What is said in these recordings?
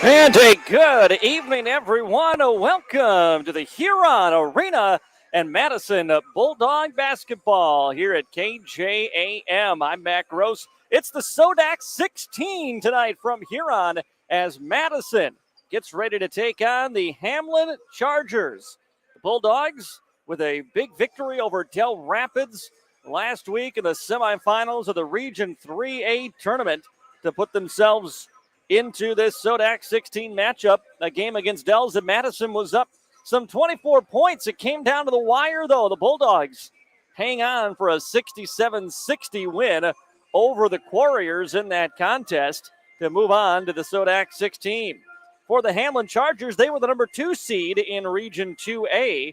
And a good evening, everyone. Welcome to the Huron Arena and Madison Bulldog basketball here at KJAM. I'm Matt Gross. It's the SoDak 16 tonight from Huron as Madison gets ready to take on the Hamlin Chargers. The Bulldogs with a big victory over Del Rapids last week in the semifinals of the Region 3A tournament to put themselves into this SoDak 16 matchup. A game against Dells at Madison was up some 24 points. It came down to the wire, though. The Bulldogs hang on for a 67-60 win over the Quarriers in that contest to move on to the SoDak 16. For the Hamlin Chargers, they were the number 2 seed in Region 2A.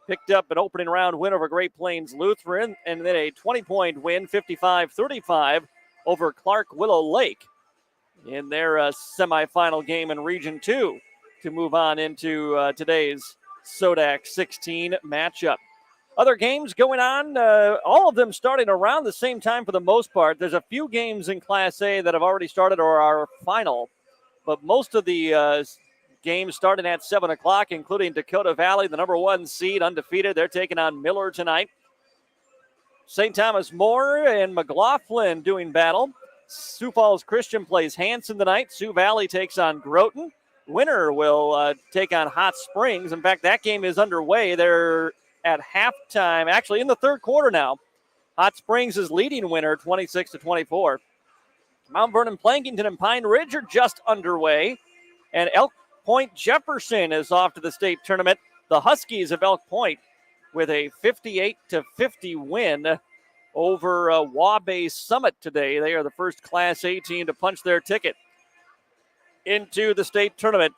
Picked up an opening round win over Great Plains Lutheran and then a 20-point win, 55-35, over Clark Willow Lake in their semifinal game in Region 2 to move on into today's SoDak 16 matchup. Other games going on, all of them starting around the same time for the most part. There's a few games in Class A that have already started or are final, but most of the games starting at 7 o'clock, including Dakota Valley, the number 1 seed, undefeated. They're taking on Miller tonight. St. Thomas More and McLaughlin doing battle. Sioux Falls Christian plays Hanson tonight. Sioux Valley takes on Groton. Winner will take on Hot Springs. In fact, that game is underway. They're at halftime, actually in the third quarter now. Hot Springs is leading Winner 26-24. Mount Vernon, Plankington, and Pine Ridge are just underway. And Elk Point Jefferson is off to the state tournament. The Huskies of Elk Point with a 58-50 win over Waubay Summit today. They are the first Class A team to punch their ticket into the state tournament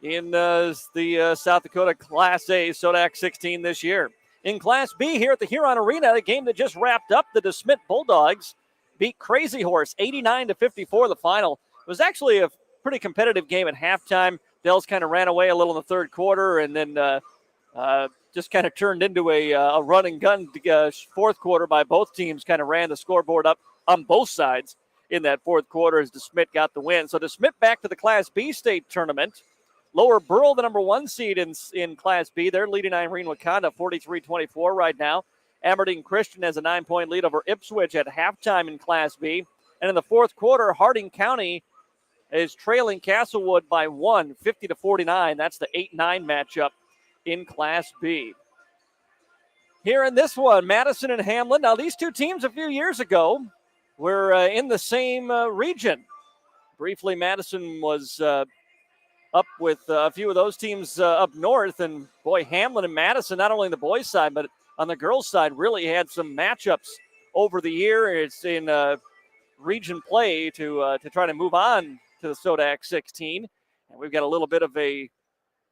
in the South Dakota Class A SoDak 16 this year. In Class B here at the Huron Arena, the game that just wrapped up, the DeSmet Bulldogs beat Crazy Horse 89-54 the final. It was actually a pretty competitive game at halftime. Dells kind of ran away a little in the third quarter and then just kind of turned into a run and gun fourth quarter by both teams, kind of ran the scoreboard up on both sides in that fourth quarter as DeSmet got the win. So DeSmet back to the Class B state tournament. Lower Burl, the number 1 seed in Class B. They're leading Irene Wakanda 43-24 right now. Aberdeen Christian has a 9-point lead over Ipswich at halftime in Class B. And in the fourth quarter, Harding County is trailing Castlewood by 1, 50-49. That's the 8-9 matchup in Class B. Here in this one, Madison and Hamlin. Now, these two teams a few years ago were in the same region. Briefly, Madison was up with a few of those teams up north. And, boy, Hamlin and Madison, not only on the boys' side, but on the girls' side, really had some matchups over the year. It's in region play to try to move on to the SoDak 16. And we've got a little bit of a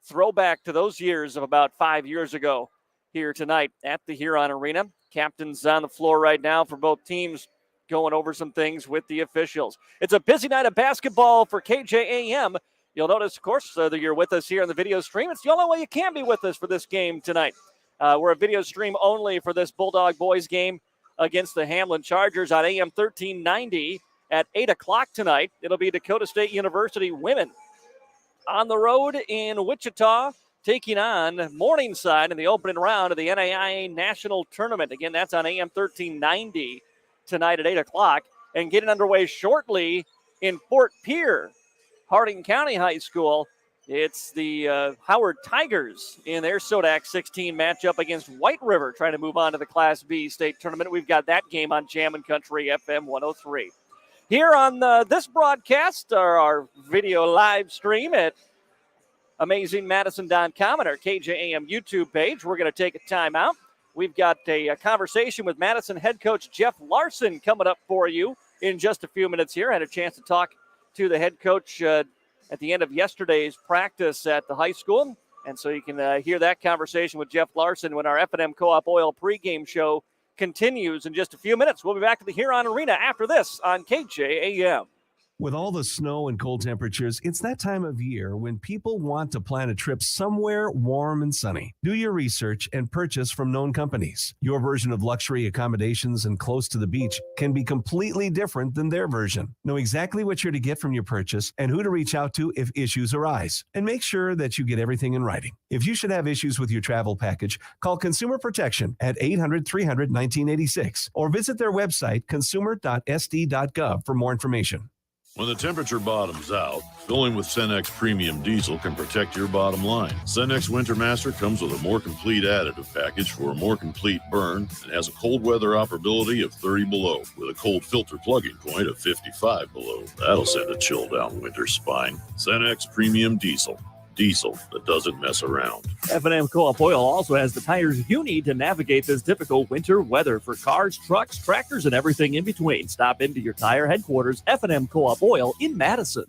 throwback to those years of about 5 years ago here tonight at the Huron Arena. Captains on the floor right now for both teams going over some things with the officials. It's a busy night of basketball for KJAM. You'll notice, of course, that you're with us here on the video stream. It's the only way you can be with us for this game tonight. We're a video stream only for this Bulldog boys game against the Hamlin Chargers on AM 1390 at 8 o'clock tonight. It'll be Dakota State University women on the road in Wichita, taking on Morningside in the opening round of the NAIA National Tournament. Again, that's on AM 1390 tonight at 8 o'clock. And getting underway shortly in Fort Pierre, Harding County High School. It's the Howard Tigers in their SoDak 16 matchup against White River, trying to move on to the Class B state tournament. We've got that game on Jammin' Country FM 103. Here on this broadcast, our video live stream at AmazingMadison.com and our KJAM YouTube page, we're going to take a timeout. We've got a conversation with Madison head coach Jeff Larson coming up for you in just a few minutes here. I had a chance to talk to the head coach at the end of yesterday's practice at the high school. And so you can hear that conversation with Jeff Larson when our F&M Co-op Oil pregame show continues in just a few minutes. We'll be back to the Huron Arena after this on KJAM. With all the snow and cold temperatures, it's that time of year when people want to plan a trip somewhere warm and sunny. Do your research and purchase from known companies. Your version of luxury accommodations and close to the beach can be completely different than their version. Know exactly what you're to get from your purchase and who to reach out to if issues arise. And make sure that you get everything in writing. If you should have issues with your travel package, call Consumer Protection at 800-300-1986 or visit their website, consumer.sd.gov, for more information. When the temperature bottoms out, filling with Cenex Premium Diesel can protect your bottom line. Cenex Wintermaster comes with a more complete additive package for a more complete burn and has a cold weather operability of 30 below with a cold filter plugging point of 55 below. That'll send a chill down winter's spine. Cenex Premium Diesel. Diesel that doesn't mess around. F&M Co-op Oil also has the tires you need to navigate this difficult winter weather for cars, trucks, tractors, and everything in between. Stop into your tire headquarters, F&M Co-op Oil in Madison.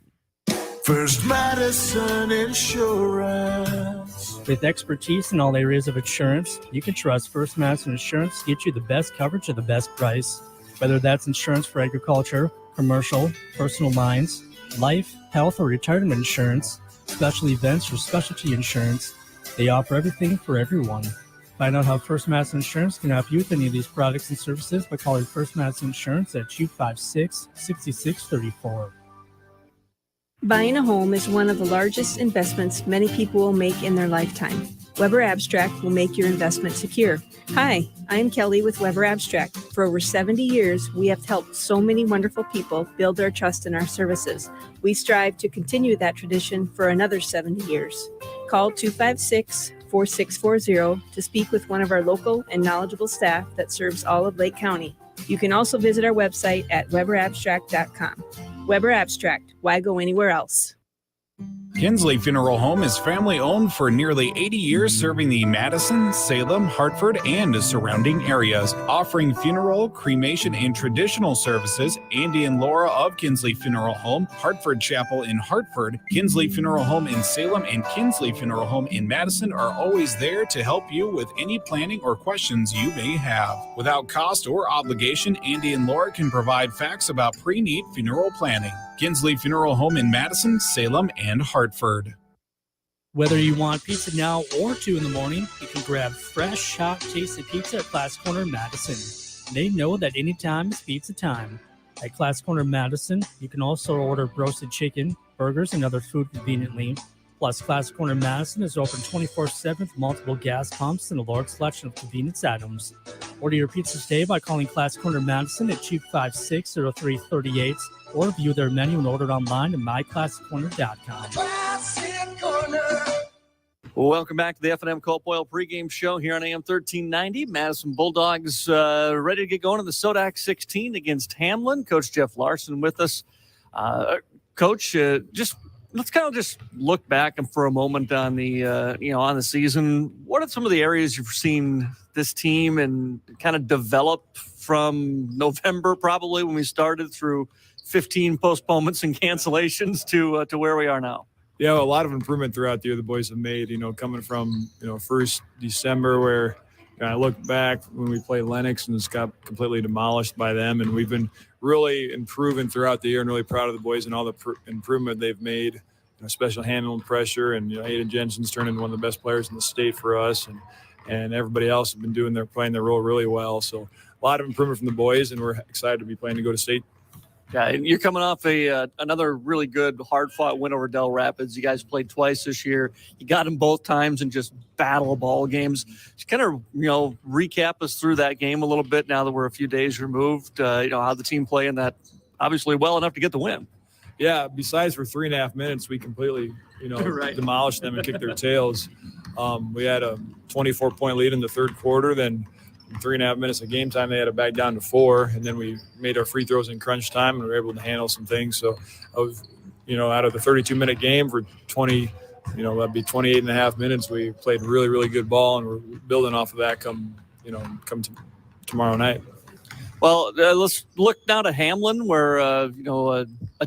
First Madison Insurance. With expertise in all areas of insurance, you can trust First Madison Insurance to get you the best coverage at the best price. Whether that's insurance for agriculture, commercial, personal lines, life, health, or retirement insurance, special events, or specialty insurance, they offer everything for everyone. Find out how First Madison Insurance can help you with any of these products and services by calling First Madison Insurance at 256-6634. Buying a home is one of the largest investments many people will make in their lifetime. Weber Abstract will make your investment secure. Hi, I'm Kelly with Weber Abstract. For over 70 years, we have helped so many wonderful people build their trust in our services. We strive to continue that tradition for another 70 years. Call 256-4640 to speak with one of our local and knowledgeable staff that serves all of Lake County. You can also visit our website at weberabstract.com. Weber Abstract, why go anywhere else? Kinsley Funeral Home is family-owned for nearly 80 years, serving the Madison, Salem, Hartford, and the surrounding areas. Offering funeral, cremation, and traditional services, Andy and Laura of Kinsley Funeral Home, Hartford Chapel in Hartford, Kinsley Funeral Home in Salem, and Kinsley Funeral Home in Madison are always there to help you with any planning or questions you may have. Without cost or obligation, Andy and Laura can provide facts about pre-need funeral planning. Kinsley Funeral Home in Madison, Salem, and Hartford. Whether you want pizza now or 2 in the morning, you can grab fresh, hot, tasty pizza at Class Corner Madison. They know that anytime is pizza time. At Class Corner Madison, you can also order roasted chicken, burgers, and other food conveniently. Plus, Class Corner Madison is open 24/7 with multiple gas pumps and a large selection of convenience items. Order your pizza today by calling Class Corner Madison at 256-0338 or view their menu and order online at myclassiccorner.com. Classic Corner. Welcome back to the F&M Co-op Oil pregame show here on AM 1390. Madison Bulldogs ready to get going in the SoDak 16 against Hamlin. Coach Jeff Larson with us. Coach, let's kind of just look back for a moment on the on the season. What are some of the areas you've seen this team and kind of develop from November, probably when we started, through 15 postponements and cancellations to where we are now? Yeah, a lot of improvement throughout the year the boys have made, coming from, first December where I look back when we played Lennox and just got completely demolished by them. And we've been really improving throughout the year and really proud of the boys and all the improvement they've made, especially handling pressure. And, Hayden Jensen's turned into one of the best players in the state for us. And everybody else has been playing their role really well. So a lot of improvement from the boys, and we're excited to be playing to go to state. Yeah, and you're coming off another really good, hard-fought win over Del Rapids. You guys played twice this year. You got them both times in just battle ball games. Just kind of, recap us through that game a little bit now that we're a few days removed. How the team play in that, obviously well enough to get the win. Yeah, besides for 3.5 minutes, we completely, Right. demolished them and kicked their tails. We had a 24-point lead in the third quarter. Then in 3.5 minutes of game time, they had it back down to 4. And then we made our free throws in crunch time and we were able to handle some things. So I was, out of the 32-minute game for 20, that'd be 28.5 minutes. We played really, really good ball, and we're building off of that come tomorrow night. Well, let's look now to Hamlin, where a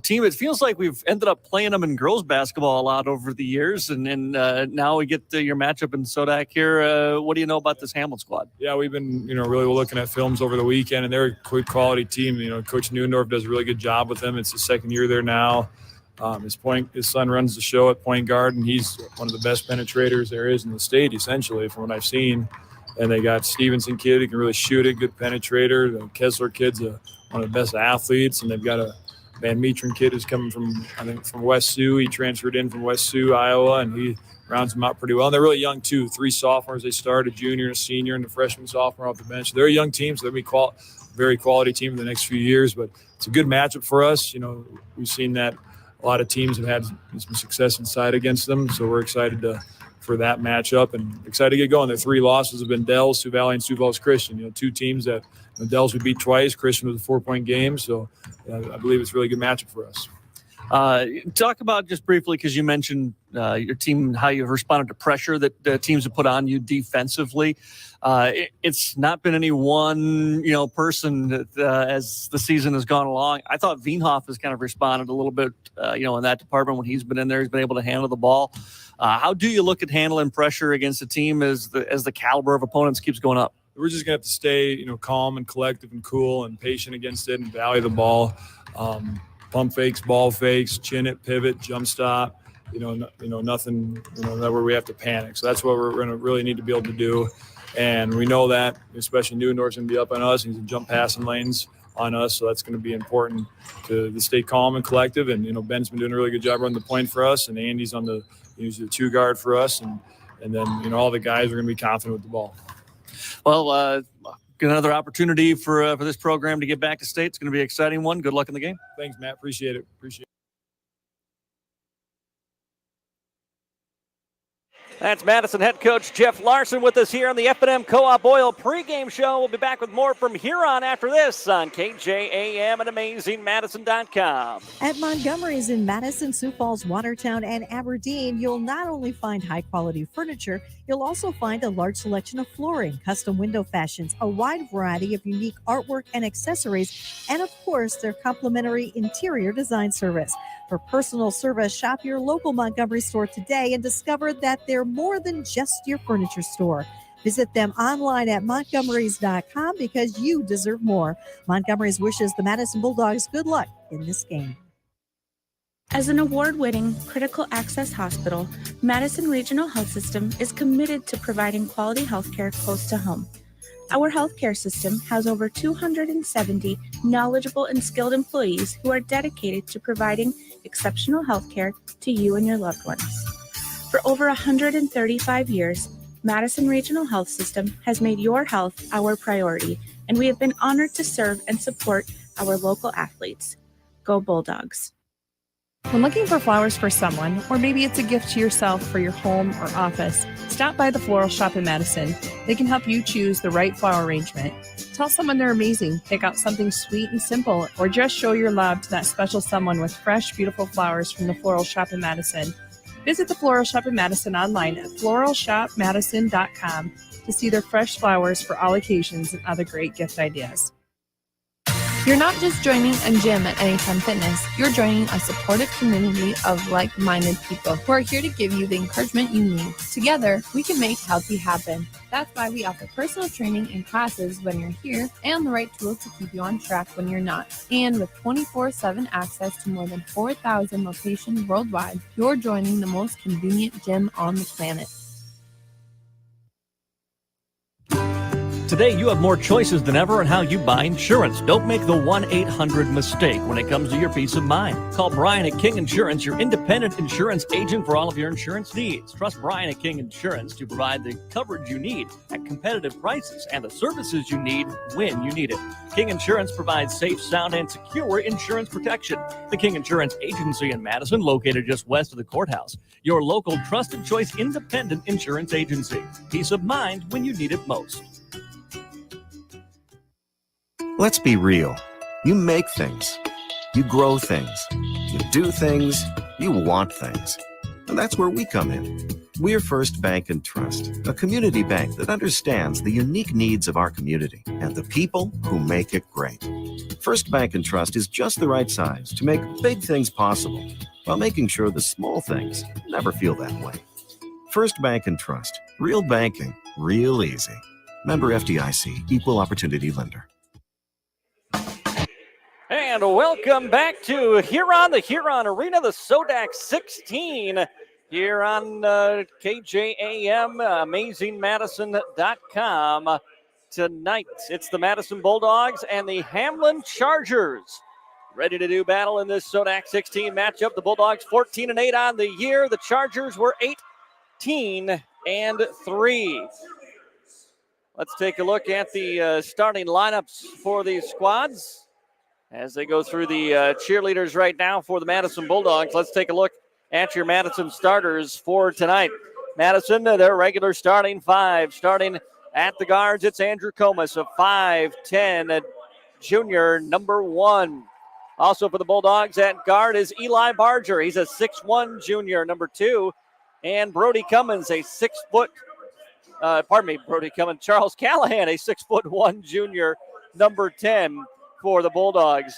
team. It feels like we've ended up playing them in girls basketball a lot over the years, and now we get your matchup in SoDak here. What do you know about this Hamlin squad? Yeah, we've been really looking at films over the weekend, and they're a good quality team. Coach Neundorf does a really good job with them. It's his second year there now. His son runs the show at point guard, and he's one of the best penetrators there is in the state, essentially, from what I've seen. And they got Stevenson kid who can really shoot it, good penetrator. The Kessler kid's one of the best athletes, and they've got a Van Metren kid who's coming from West Sioux. He transferred in from West Sioux, Iowa, and he rounds them out pretty well. And they're really young too. 3 sophomores they start, a junior, a senior, and a freshman, sophomore off the bench. They're a young team, so they'll be very quality team in the next few years. But it's a good matchup for us. We've seen that a lot of teams have had some success inside against them, so we're excited for that matchup and excited to get going. Their 3 losses have been Dells, Sioux Valley, and Sioux Falls Christian. 2 teams that Dells we beat twice. Christian was a 4-point game, so I believe it's a really good matchup for us. Talk about just briefly, because you mentioned your team, how you've responded to pressure that teams have put on you defensively. It's not been any one person that, as the season has gone along. I thought Veenhoff has kind of responded a little bit in that department when he's been in there. He's been able to handle the ball. How do you look at handling pressure against a team as the caliber of opponents keeps going up? We're just gonna have to stay calm and collective and cool and patient against it and value the ball. Pump fakes, ball fakes, chin it, pivot, jump stop, nothing, that where we have to panic. So that's what we're going to really need to be able to do. And we know that, especially Neundorf's going to be up on us. He's going to jump passing lanes on us. So that's going to be important to stay calm and collective. And, Ben's been doing a really good job running the point for us. And Andy's on he's the 2 guard for us. And then, all the guys are going to be confident with the ball. Well, get another opportunity for this program to get back to state. It's going to be an exciting one. Good luck in the game. Thanks, Matt. Appreciate it. That's Madison head coach Jeff Larson with us here on the F&M Co-op Oil pregame show. We'll be back with more from Huron after this on KJAM and AmazingMadison.com. At Montgomery's in Madison, Sioux Falls, Watertown, and Aberdeen, you'll not only find high-quality furniture, you'll also find a large selection of flooring, custom window fashions, a wide variety of unique artwork and accessories, and of course, their complimentary interior design service. For personal service, shop your local Montgomery store today and discover that they're more than just your furniture store. Visit them online at montgomerys.com because you deserve more. Montgomery's wishes the Madison Bulldogs good luck in this game. As an award-winning critical access hospital, Madison Regional Health System is committed to providing quality health care close to home. Our healthcare system has over 270 knowledgeable and skilled employees who are dedicated to providing exceptional healthcare to you and your loved ones. For over 135 years, Madison Regional Health System has made your health our priority, and we have been honored to serve and support our local athletes. Go Bulldogs. When looking for flowers for someone, or maybe it's a gift to yourself for your home or office, stop by the Floral Shop in Madison. They can help you choose the right flower arrangement. Tell someone they're amazing, pick out something sweet and simple, or just show your love to that special someone with fresh, beautiful flowers from the Floral Shop in Madison. Visit the Floral Shop in Madison online at floralshopmadison.com to see their fresh flowers for all occasions and other great gift ideas. You're not just joining a gym at Anytime Fitness, you're joining a supportive community of like-minded people who are here to give you the encouragement you need. Together, we can make healthy happen. That's why we offer personal training and classes when you're here and the right tools to keep you on track when you're not. And with 24/7 access to more than 4,000 locations worldwide, you're joining the most convenient gym on the planet. Today, you have more choices than ever on how you buy insurance. Don't make the 1-800 mistake when it comes to your peace of mind. Call Brian at King Insurance, your independent insurance agent for all of your insurance needs. Trust Brian at King Insurance to provide the coverage you need at competitive prices and the services you need when you need it. King Insurance provides safe, sound, and secure insurance protection. The King Insurance Agency in Madison, located just west of the courthouse. Your local trusted choice independent insurance agency. Peace of mind when you need it most. Let's be real. You make things. You grow things. You do things. You want things. And that's where we come in. We're First Bank and Trust, a community bank that understands the unique needs of our community and the people who make it great. First Bank and Trust is just the right size to make big things possible while making sure the small things never feel that way. First Bank and Trust, real banking, real easy. Member FDIC, Equal Opportunity Lender. And welcome back to Huron, the Huron Arena, the SoDak 16 here on KJAM, AmazingMadison.com. Tonight, it's the Madison Bulldogs and the Hamlin Chargers ready to do battle in this SoDak 16 matchup. The Bulldogs 14-8 on the year. The Chargers were 18-3. Let's take a look at the starting lineups for these squads as they go through the cheerleaders right now for the Madison Bulldogs. Let's take a look at your Madison starters for tonight. Madison, their regular starting five. Starting at the guards, it's Andrew Comas, a 5'10", junior, number 1. Also for the Bulldogs at guard is Eli Barger. He's a 6'1", junior, number 2. And Brody Cummins, a 6 foot, Brody Cummins. Charles Callahan, a 6'1", junior, number 10 for the Bulldogs.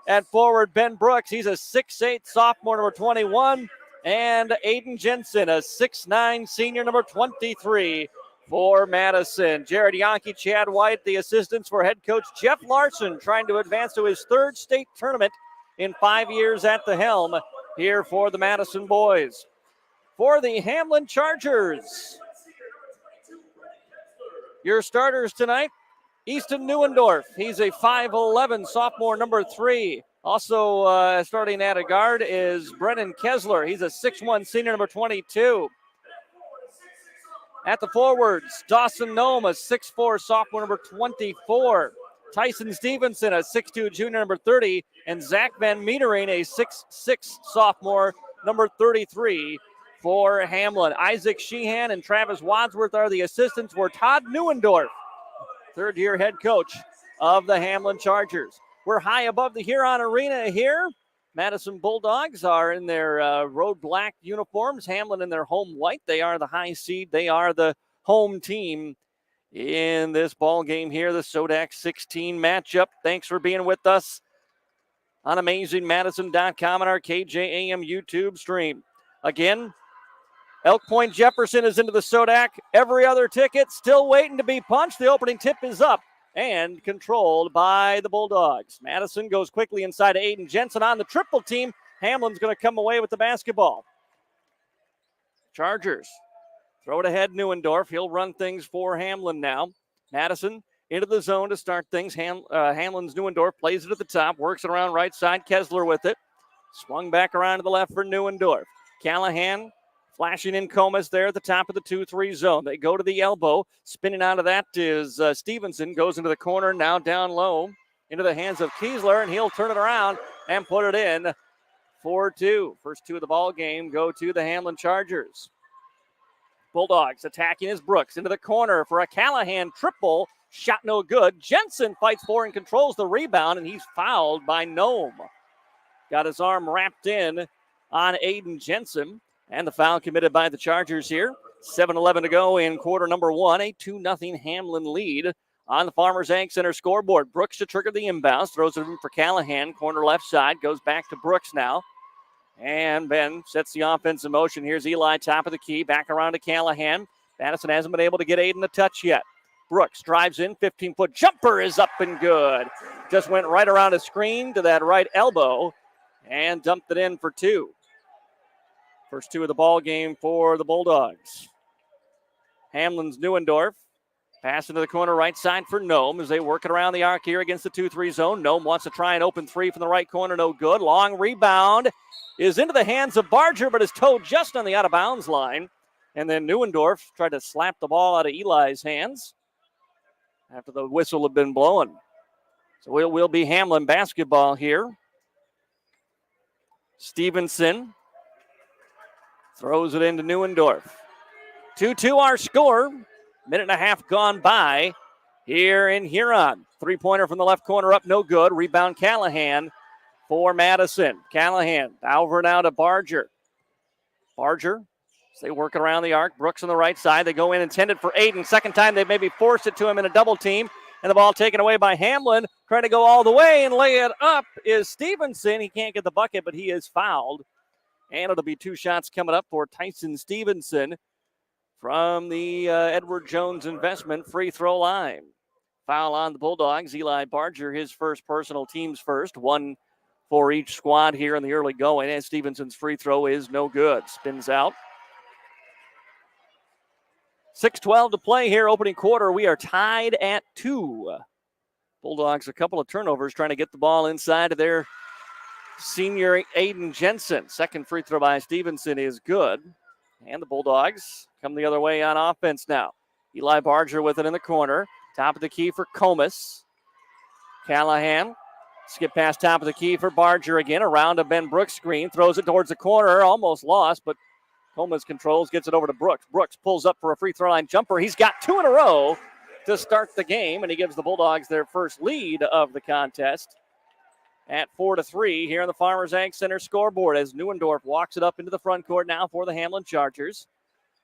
At forward, Ben Brooks, he's a 6'8", sophomore, number 21. And Aiden Jensen, a 6'9", senior, number 23 for Madison. Jared Yonke, Chad White, the assistants for head coach Jeff Larson, trying to advance to his 3rd state tournament in 5 years at the helm here for the Madison boys. For the Hamlin Chargers, your starters tonight, Easton Neuendorf. He's a 5'11", sophomore, number 3. Also starting at a guard is Brennan Kessler. He's a 6'1", senior, number 22. At the forwards, Dawson Nome, a 6'4", sophomore, number 24. Tyson Stevenson, a 6'2", junior, number 30. And Zach Van Metering, a 6'6", sophomore, number 33 for Hamlin. Isaac Sheehan and Travis Wadsworth are the assistants for Todd Neuendorf, 3rd-year head coach of the Hamlin Chargers. We're high above the Huron Arena here. Madison Bulldogs are in their road black uniforms. Hamlin in their home white. They are the high seed. They are the home team in this ball game here, the SoDak 16 matchup. Thanks for being with us on AmazingMadison.com and our KJAM YouTube stream. Again, Elk Point Jefferson is into the SoDak. Every other ticket still waiting to be punched. The opening tip is up and controlled by the Bulldogs. Madison goes quickly inside to Aiden Jensen on the triple team. Hamlin's going to come away with the basketball. Chargers throw it ahead, Neuendorf. He'll run things for Hamlin now. Madison into the zone to start things. Hamlin's Neuendorf plays it at the top, works it around right side. Kessler with it. Swung back around to the left for Neuendorf. Callahan flashing in Comas there at the top of the 2-3 zone. They go to the elbow. Spinning out of that is Stevenson. Goes into the corner, now down low into the hands of Kiesler, and he'll turn it around and put it in for 2. First 2 of the ball game go to the Hamlin Chargers. Bulldogs attacking is Brooks into the corner for a Callahan triple. Shot no good. Jensen fights for and controls the rebound, and he's fouled by Nome. Got his arm wrapped in on Aiden Jensen. And the foul committed by the Chargers here. 7:11 to go in quarter number 1. A 2-0 Hamlin lead on the Farmers Ag Center scoreboard. Brooks to trigger the inbounds. Throws it in for Callahan. Corner left side. Goes back to Brooks now. And Ben sets the offense in motion. Here's Eli, top of the key. Back around to Callahan. Madison hasn't been able to get Aiden a touch yet. Brooks drives in. 15-foot jumper is up and good. Just went right around a screen to that right elbow and dumped it in for 2. First 2 of the ball game for the Bulldogs. Hamlin's Neuendorf. Pass into the corner right side for Nome as they work it around the arc here against the 2-3 zone. Nome wants to try an open 3 from the right corner. No good. Long rebound is into the hands of Barger, but is towed just on the out-of-bounds line. And then Neuendorf tried to slap the ball out of Eli's hands after the whistle had been blown. So it will be Hamlin basketball here. Stevenson throws it into Neuendorf. 2-2 our score. Minute and a half gone by here in Huron. 3-pointer from the left corner up, no good. Rebound Callahan for Madison. Callahan over now to Barger. Barger So they work it around the arc. Brooks on the right side. They go in intended for Aiden. Second time they maybe forced it to him in a double team. And the ball taken away by Hamlin. Trying to go all the way and lay it up is Stevenson. He can't get the bucket, but he is fouled. And it'll be 2 shots coming up for Tyson Stevenson from the Edward Jones Investment free throw line. Foul on the Bulldogs. Eli Barger, his first personal, team's first. 1 for each squad here in the early going. And Stevenson's free throw is no good. Spins out. 6:12 to play here, opening quarter. We are tied at 2. Bulldogs a couple of turnovers trying to get the ball inside of their senior Aiden Jensen. Second free throw by Stevenson is good. And the Bulldogs come the other way on offense now. Eli Barger with it in the corner. Top of the key for Comus. Callahan. Skip past top of the key for Barger again. Around a Ben Brooks screen. Throws it towards the corner. Almost lost, but Comus controls, gets it over to Brooks. Brooks pulls up for a free throw line jumper. He's got 2 in a row to start the game, and he gives the Bulldogs their first lead of the contest at 4-3 here on the Farmers Ag Center scoreboard as Neuendorf walks it up into the front court now for the Hamlin Chargers.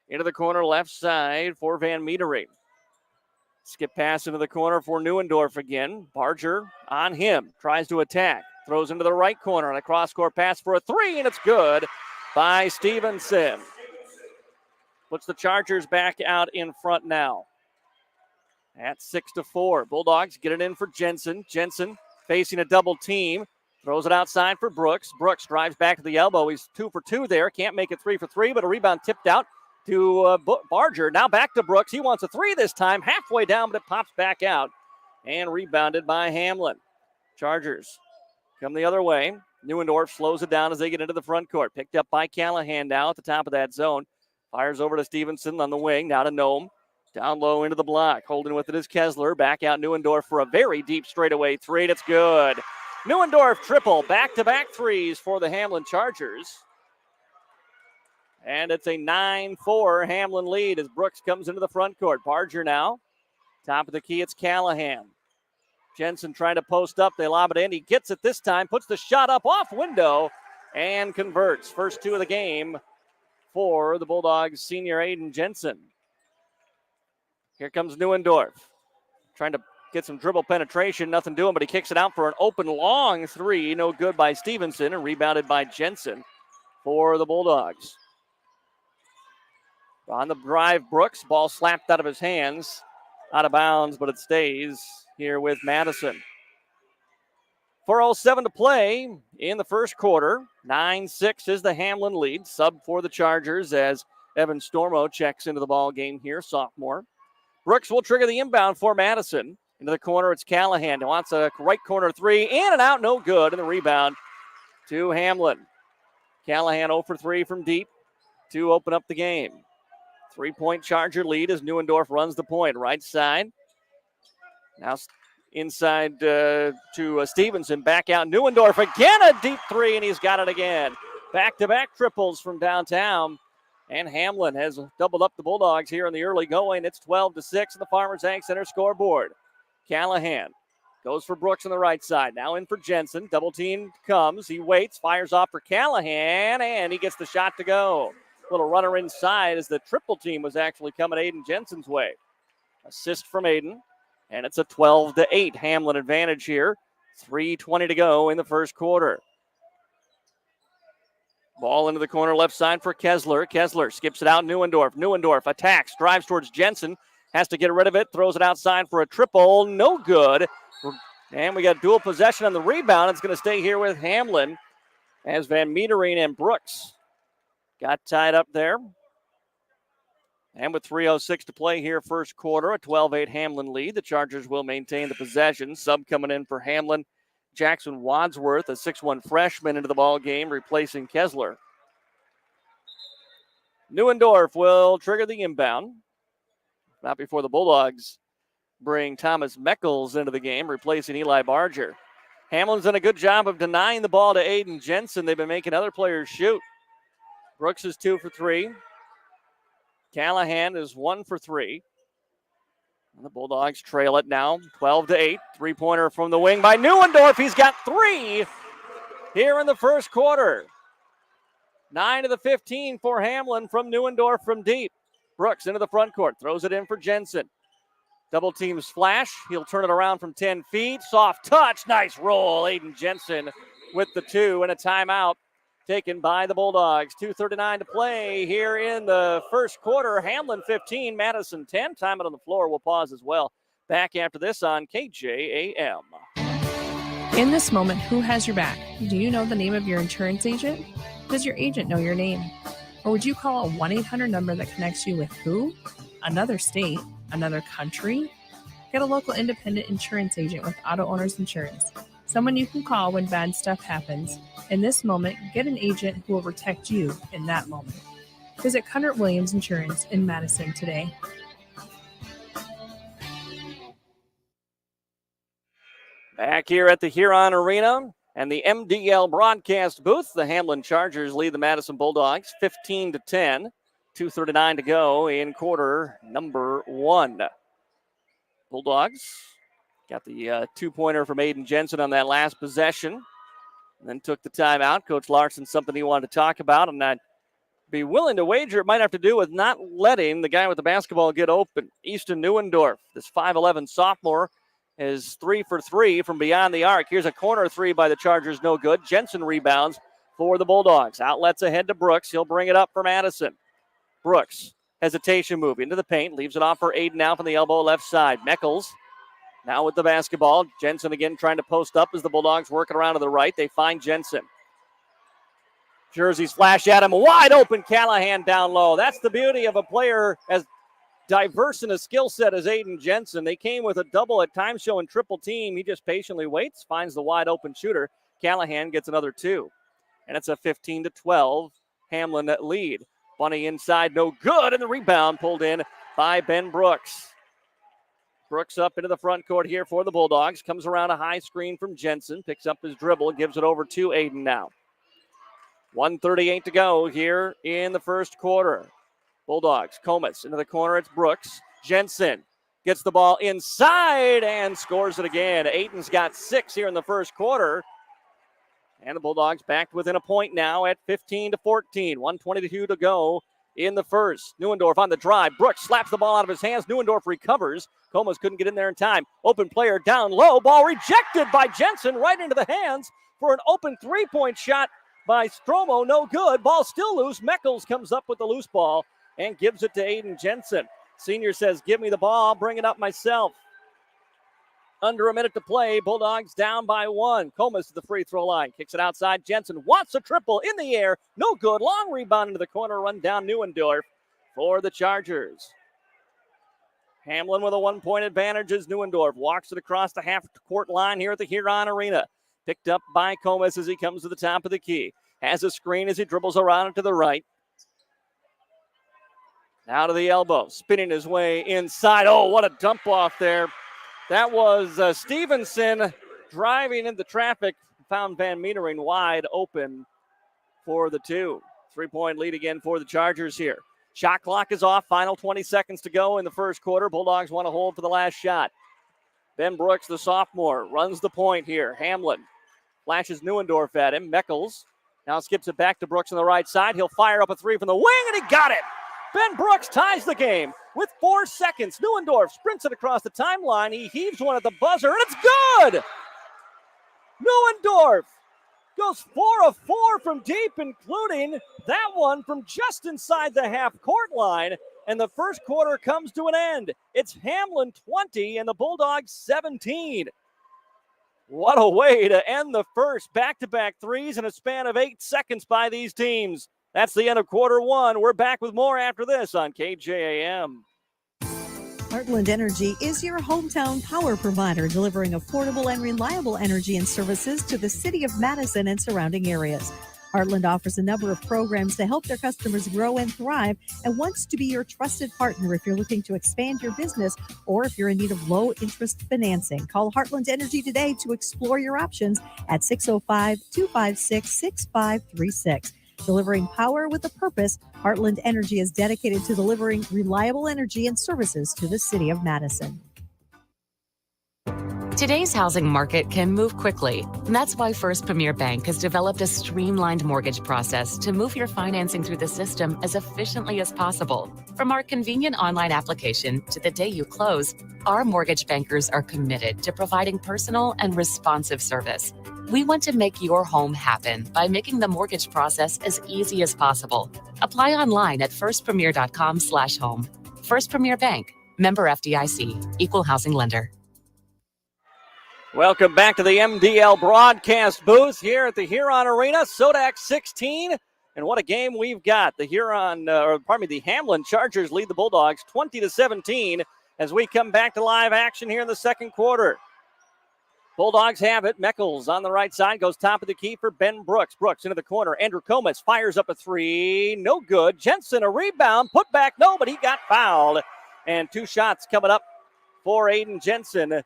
Into the corner left side for Van Metering. Skip pass into the corner for Neuendorf again. Barger on him. Tries to attack. Throws into the right corner on a cross-court pass for a 3, and it's good by Stevenson. Puts the Chargers back out in front now. At 6-4. Bulldogs get it in for Jensen. Jensen facing a double team. Throws it outside for Brooks. Brooks drives back to the elbow. He's 2 for 2 there. Can't make it 3 for 3, but a rebound tipped out to Barger. Now back to Brooks. He wants a 3 this time. Halfway down, but it pops back out. And rebounded by Hamlin. Chargers come the other way. Neuendorf slows it down as they get into the front court. Picked up by Callahan now at the top of that zone. Fires over to Stevenson on the wing. Now to Nome. Down low into the block. Holding with it is Kessler. Back out Neuendorf for a very deep straightaway 3. It's good. Neuendorf triple. Back-to-back 3s for the Hamlin Chargers. And it's a 9-4 Hamlin lead as Brooks comes into the front court. Barger now. Top of the key, it's Callahan. Jensen trying to post up. They lob it in. He gets it this time. Puts the shot up off window and converts. First 2 of the game for the Bulldogs senior Aiden Jensen. Here comes Neuendorf. Trying to get some dribble penetration. Nothing doing, but he kicks it out for an open long 3. No good by Stevenson and rebounded by Jensen for the Bulldogs. On the drive, Brooks. Ball slapped out of his hands. Out of bounds, but it stays here with Madison. 4:07 to play in the first quarter. 9-6 is the Hamlin lead. Sub for the Chargers as Evan Stormo checks into the ball game here, sophomore. Brooks will trigger the inbound for Madison. Into the corner, it's Callahan. He wants a right corner 3. In and out, no good. And the rebound to Hamlin. Callahan 0 for 3 from deep to open up the game. 3-point Charger lead as Neuendorf runs the point. Right side. Now inside to Stevenson. Back out. Neuendorf again, a deep 3, and he's got it again. Back-to-back triples from downtown. And Hamlin has doubled up the Bulldogs here in the early going. It's 12-6 in the Farmers Ag Center scoreboard. Callahan goes for Brooks on the right side. Now in for Jensen. Double team comes. He waits. Fires off for Callahan. And he gets the shot to go. Little runner inside as the triple team was actually coming Aiden Jensen's way. Assist from Aiden. And it's a 12-8 Hamlin advantage here. 3:20 to go in the first quarter. Ball into the corner left side for Kessler. Kessler skips it out. Neuendorf. Neuendorf attacks. Drives towards Jensen. Has to get rid of it. Throws it outside for a triple. No good. And we got dual possession on the rebound. It's going to stay here with Hamlin as Van Metering and Brooks got tied up there. And with 3:06 to play here, first quarter, a 12-8 Hamlin lead. The Chargers will maintain the possession. Sub coming in for Hamlin. Jackson Wadsworth, a 6'1 freshman, into the ball game, replacing Kessler. Neuendorf will trigger the inbound. Not before the Bulldogs bring Thomas Meckles into the game, replacing Eli Barger. Hamlin's done a good job of denying the ball to Aiden Jensen. They've been making other players shoot. Brooks is 2 for 3. Callahan is 1 for 3. And the Bulldogs trail it now, 12-8. 3-pointer from the wing by Neuendorf. He's got 3 here in the first quarter. 9 to the 15 for Hamlin from Neuendorf from deep. Brooks into the front court, throws it in for Jensen. Double teams flash. He'll turn it around from 10 feet. Soft touch. Nice roll. Aiden Jensen with the 2 and a timeout taken by the Bulldogs. 2:39 to play here in the first quarter. Hamlin 15, Madison 10. Timeout on the floor. We'll pause as well. Back after this on KJAM. In this moment, who has your back? Do you know the name of your insurance agent? Does your agent know your name? Or would you call a 1-800 number that connects you with who? Another state? Another country? Get a local independent insurance agent with Auto Owners Insurance. Someone you can call when bad stuff happens. In this moment, get an agent who will protect you in that moment. Visit Cunard Williams Insurance in Madison today. Back here at the Huron Arena and the MDL broadcast booth, the Hamlin Chargers lead the Madison Bulldogs 15-10. 2:39 to go in quarter number 1. Bulldogs got the two-pointer from Aiden Jensen on that last possession, and then took the timeout. Coach Larson, something he wanted to talk about, and I'd be willing to wager it might have to do with not letting the guy with the basketball get open. Easton Neuendorf, this 5'11 sophomore, is 3 for 3 from beyond the arc. Here's a corner 3 by the Chargers, no good. Jensen rebounds for the Bulldogs. Outlets ahead to Brooks. He'll bring it up for Madison. Brooks, hesitation move into the paint, leaves it off for Aiden now from the elbow left side. Meckles now with the basketball. Jensen again trying to post up as the Bulldogs working around to the right. They find Jensen. Jerseys flash at him. Wide open Callahan down low. That's the beauty of a player as diverse in a skill set as Aiden Jensen. They came with a double at times showing triple team. He just patiently waits, finds the wide open shooter. Callahan gets another 2. And it's a 15-12 Hamlin lead. Bunny inside, no good, and the rebound pulled in by Ben Brooks. Brooks up into the front court here for the Bulldogs. Comes around a high screen from Jensen. Picks up his dribble, gives it over to Aiden now. 1:38 to go here in the first quarter. Bulldogs, Comas into the corner. It's Brooks. Jensen gets the ball inside and scores it again. Aiden's got 6 here in the first quarter. And the Bulldogs back within a point now at 15-14. 1:22 to go in the first. Neuendorf on the drive. Brooks slaps the ball out of his hands. Neuendorf recovers. Comas couldn't get in there in time. Open player down low. Ball rejected by Jensen right into the hands for an open three-point shot by Stromo. No good. Ball still loose. Meckles comes up with the loose ball and gives it to Aiden Jensen. Senior says, give me the ball. I'll bring it up myself. Under a minute to play. Bulldogs down by 1. Comas to the free throw line. Kicks it outside. Jensen wants a triple in the air. No good. Long rebound into the corner. Run down Neuendorf for the Chargers. Hamlin with a 1-point advantage as Neuendorf walks it across the half-court line here at the Huron Arena. Picked up by Comas as he comes to the top of the key. Has a screen as he dribbles around it to the right. Now to the elbow. Spinning his way inside. Oh, what a dump off there. That was Stevenson driving into traffic. Found Van Metering wide open for the 2. 3-point lead again for the Chargers here. Shot clock is off. Final 20 seconds to go in the first quarter. Bulldogs want to hold for the last shot. Ben Brooks, the sophomore, runs the point here. Hamlin flashes Neuendorf at him. Meckles now skips it back to Brooks on the right side. He'll fire up a 3 from the wing, and he got it. Ben Brooks ties the game with 4 seconds. Neuendorf sprints it across the timeline. He heaves one at the buzzer, and it's good! Neuendorf goes 4 of 4 from deep, including that one from just inside the half-court line, and the first quarter comes to an end. It's Hamlin 20 and the Bulldogs 17. What a way to end the first. Back-to-back threes in a span of 8 seconds by these teams. That's the end of quarter 1. We're back with more after this on KJAM. Heartland Energy is your hometown power provider, delivering affordable and reliable energy and services to the city of Madison and surrounding areas. Heartland offers a number of programs to help their customers grow and thrive and wants to be your trusted partner if you're looking to expand your business or if you're in need of low-interest financing. Call Heartland Energy today to explore your options at 605-256-6536. Delivering power with a purpose, Heartland Energy is dedicated to delivering reliable energy and services to the city of Madison. Today's housing market can move quickly, and that's why First Premier Bank has developed a streamlined mortgage process to move your financing through the system as efficiently as possible. From our convenient online application to the day you close, our mortgage bankers are committed to providing personal and responsive service. We want to make your home happen by making the mortgage process as easy as possible. Apply online at firstpremier.com/home. First Premier Bank, member FDIC, equal housing lender. Welcome back to the MDL broadcast booth here at the Huron Arena. SoDak 16, and what a game we've got. The the Hamlin Chargers lead the Bulldogs 20-17 as we come back to live action here in the second quarter. Bulldogs have it. Meckles on the right side goes top of the key for Ben Brooks. Brooks into the corner. Andrew Comas fires up a three. No good. Jensen a rebound. Put back. No, but he got fouled. And 2 shots coming up for Aiden Jensen.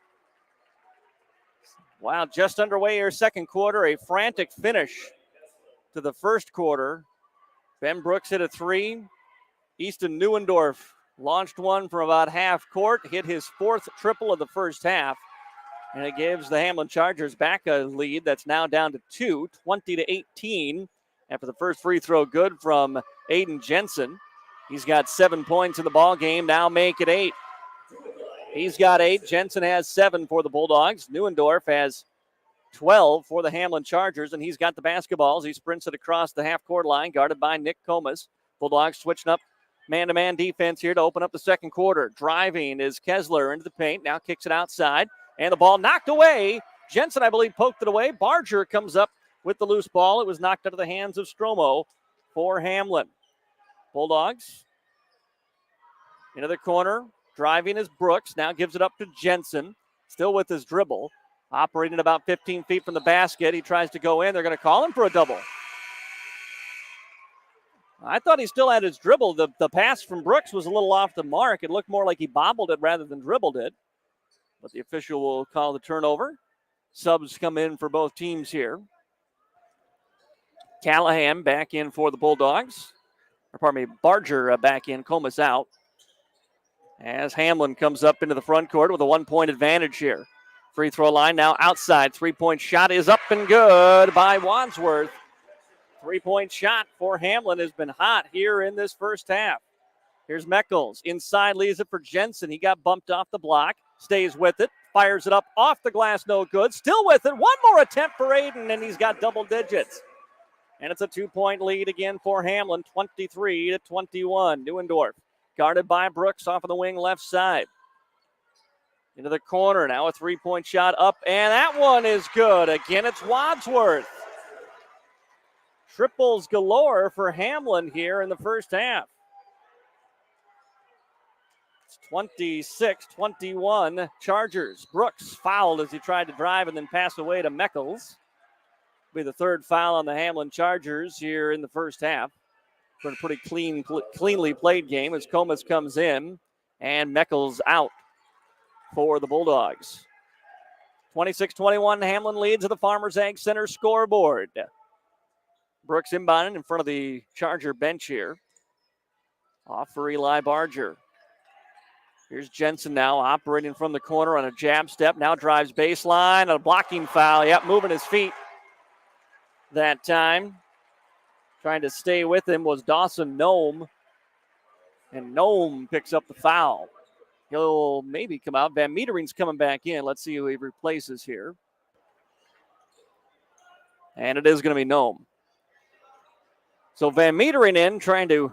Wow, just underway here second quarter. A frantic finish to the first quarter. Ben Brooks hit a 3. Easton Neuendorf launched one from about half court. Hit his 4th triple of the first half. And it gives the Hamlin Chargers back a lead that's now down to 2, 20-18. After the first free throw good from Aiden Jensen. He's got 7 points in the ball game. Now make it 8. He's got 8. Jensen has 7 for the Bulldogs. Neuendorf has 12 for the Hamlin Chargers, and he's got the basketballs. He sprints it across the half-court line, guarded by Nick Comas. Bulldogs switching up man-to-man defense here to open up the second quarter. Driving is Kessler into the paint. Now kicks it outside, and the ball knocked away. Jensen, I believe, poked it away. Barger comes up with the loose ball. It was knocked out of the hands of Stromo for Hamlin. Bulldogs into the corner. Driving is Brooks. Now gives it up to Jensen. Still with his dribble. Operating about 15 feet from the basket. He tries to go in. They're going to call him for a double. I thought he still had his dribble. The pass from Brooks was a little off the mark. It looked more like he bobbled it rather than dribbled it. But the official will call the turnover. Subs come in for both teams here. Callahan back in for the Bulldogs. Barger back in. Comas out. As Hamlin comes up into the front court with a 1-point advantage here. Free throw line now outside. 3-point shot is up and good by Wadsworth. 3-point shot for Hamlin has been hot here in this first half. Here's Meckles. Inside leaves it for Jensen. He got bumped off the block. Stays with it. Fires it up off the glass. No good. Still with it. One more attempt for Aiden, and he's got double digits. And it's a 2-point lead again for Hamlin. 23-21. Neuendorf. Guarded by Brooks off of the wing left side. Into the corner. Now a 3-point shot up, and that one is good. Again, it's Wadsworth. Triples galore for Hamlin here in the first half. It's 26-21 Chargers. Brooks fouled as he tried to drive and then pass away to Meckles. Be the 3rd foul on the Hamlin Chargers here in the first half. For a pretty cleanly played game as Comas comes in and Meckles out for the Bulldogs. 26-21, Hamlin leads at the Farmers Ag Center scoreboard. Brooks inbounding in front of the Charger bench here. Off for Eli Barger. Here's Jensen now operating from the corner on a jab step. Now drives baseline, a blocking foul. Yep, moving his feet that time. Trying to stay with him was Dawson Nome. And Nome picks up the foul. He'll maybe come out. Van Metering's coming back in. Let's see who he replaces here. And it is going to be Nome. So Van Metering in, trying to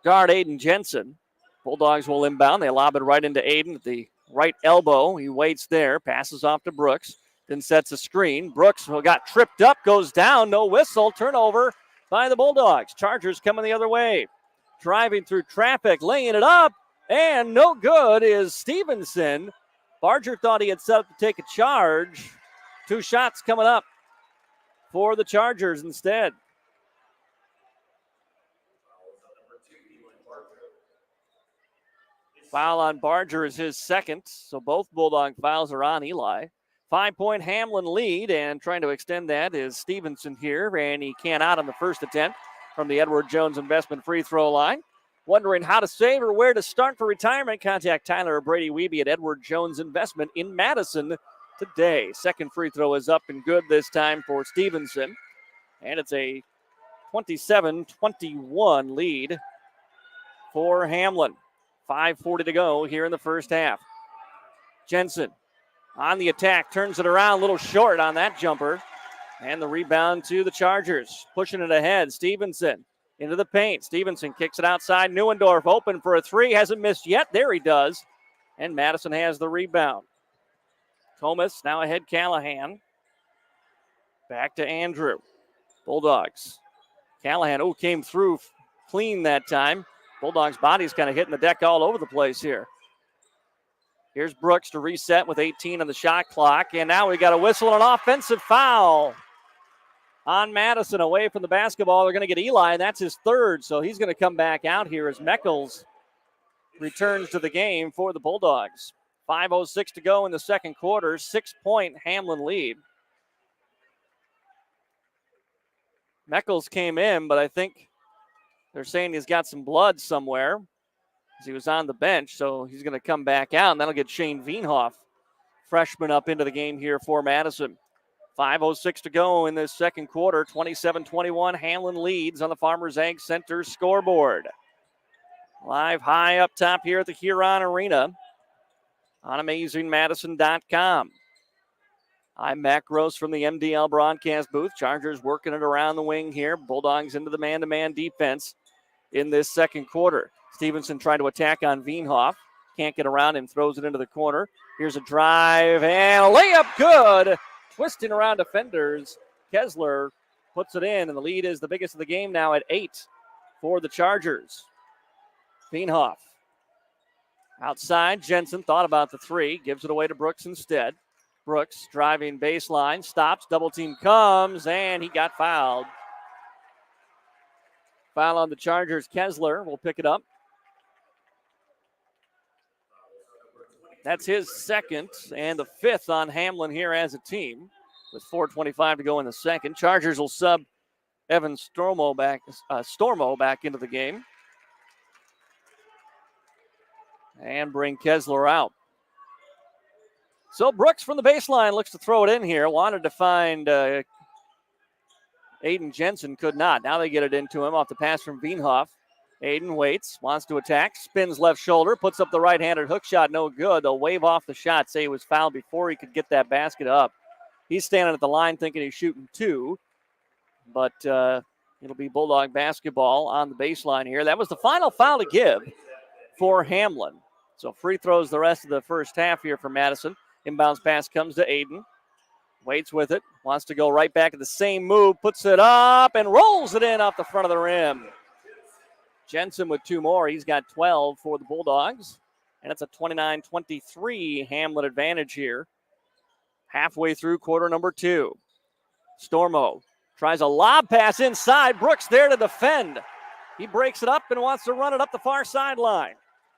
guard Aiden Jensen. Bulldogs will inbound. They lob it right into Aiden at the right elbow. He waits there, passes off to Brooks, then sets a screen. Brooks got tripped up, goes down, no whistle, turnover by the Bulldogs. Chargers coming the other way. Driving through traffic, laying it up, and no good is Stevenson. Barger thought he had set up to take a charge. 2 shots coming up for the Chargers instead. Foul on Barger is his 2nd, so both Bulldog fouls are on Eli. 5-point Hamlin lead, and trying to extend that is Stevenson here, and he cannot on the first attempt from the Edward Jones Investment free throw line. Wondering how to save or where to start for retirement? Contact Tyler or Brady Wiebe at Edward Jones Investment in Madison the day. Second free throw is up and good this time for Stevenson. And it's a 27-21 lead for Hamlin. 5:40 to go here in the first half. Jensen on the attack, turns it around, a little short on that jumper. And the rebound to the Chargers. Pushing it ahead, Stevenson into the paint. Stevenson kicks it outside. Neuendorf open for a three, hasn't missed yet. There he does. And Madison has the rebound. Comas now ahead, Callahan. Back to Andrew. Bulldogs. Callahan, came through clean that time. Bulldogs' body's kind of hitting the deck all over the place here. Here's Brooks to reset with 18 on the shot clock. And now we got a whistle and an offensive foul on Madison away from the basketball. They're going to get Eli, and that's his third. So he's going to come back out here as Meckles returns to the game for the Bulldogs. 5:06 to go in the second quarter. 6-point Hamlin lead. Meckles came in, but I think they're saying he's got some blood somewhere as he was on the bench, so he's going to come back out, and that'll get Shane Veenhoff, freshman, up into the game here for Madison. 5:06 to go in this second quarter. 27-21, Hamlin leads on the Farmers Ag Center scoreboard. Live high up top here at the Huron Arena on AmazingMadison.com. I'm Matt Gross from the MDL broadcast booth. Chargers working it around the wing here. Bulldogs into the man-to-man defense in this second quarter. Stevenson trying to attack on Veenhoff. Can't get around him, throws it into the corner. Here's a drive and a layup good. Twisting around defenders. Kessler puts it in, and the lead is the biggest of the game now at 8 for the Chargers. Veenhoff outside. Jensen thought about the three. Gives it away to Brooks instead. Brooks driving baseline. Stops. Double team comes, and he got fouled. Foul on the Chargers. Kessler will pick it up. That's his second and the fifth on Hamlin here as a team with 4:25 to go in the second. Chargers will sub Evan Stormo back into the game and bring Kessler out. So Brooks from the baseline looks to throw it in here. Wanted to find Aiden Jensen, could not. Now they get it into him off the pass from Veenhoff. Aiden waits, wants to attack, spins left shoulder, puts up the right-handed hook shot, no good. They'll wave off the shot, say he was fouled before he could get that basket up. He's standing at the line thinking he's shooting two, but it'll be Bulldog basketball on the baseline here. That was the final foul to give for Hamlin. So free throws the rest of the first half here for Madison. Inbounds pass comes to Aiden. Waits with it, wants to go right back at the same move, puts it up and rolls it in off the front of the rim. Jensen with two more. He's got 12 for the Bulldogs. And it's a 29-23 Hamlin advantage here. Halfway through quarter number two. Stormo tries a lob pass inside. Brooks there to defend. He breaks it up and wants to run it up the far sideline.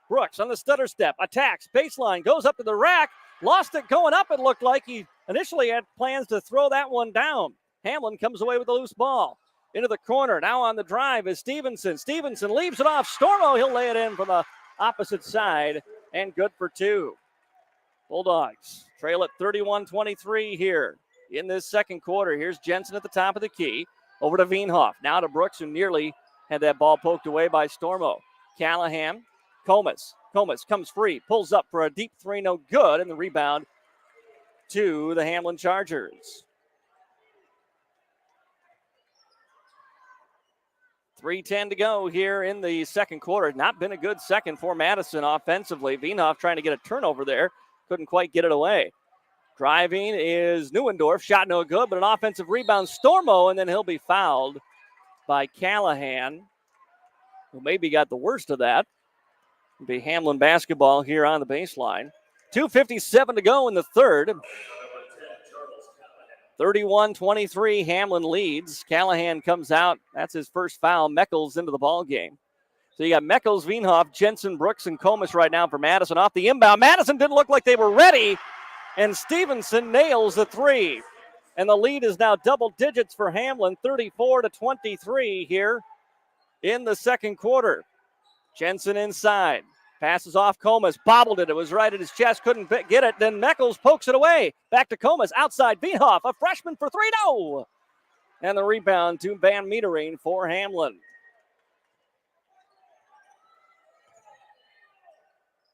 Brooks on the stutter step, attacks, baseline, goes up to the rack. Lost it going up, it looked like. He initially had plans to throw that one down. Hamlin comes away with the loose ball. Into the corner. Now on the drive is Stevenson. Stevenson leaves it off Stormo. He'll lay it in from the opposite side. And good for two. Bulldogs trail at 31-23 here in this second quarter. Here's Jensen at the top of the key. Over to Veenhoff. Now to Brooks, who nearly had that ball poked away by Stormo. Callahan. Comas comes free. Pulls up for a deep three. No good. And the rebound to the Hamlin Chargers. 3:10 to go here in the second quarter. Not been a good second for Madison offensively. Veenhoff trying to get a turnover there. Couldn't quite get it away. Driving is Neuendorf. Shot no good, but an offensive rebound. Stormo, and then he'll be fouled by Callahan, who maybe got the worst of that. It'll be Hamlin basketball here on the baseline. 2:57 to go in the third. 31-23, Hamlin leads. Callahan comes out. That's his first foul. Meckles into the ball game. So you got Meckles, Veenhoff, Jensen, Brooks, and Comas right now for Madison. Off the inbound. Madison didn't look like they were ready, and Stevenson nails the three. And the lead is now double digits for Hamlin, 34-23 here in the second quarter. Jensen inside. Passes off Comas, bobbled it. It was right at his chest, couldn't get it. Then Meckles pokes it away. Back to Comas, outside Veenhoff, a freshman for three. No! And the rebound to Van Metering for Hamlin.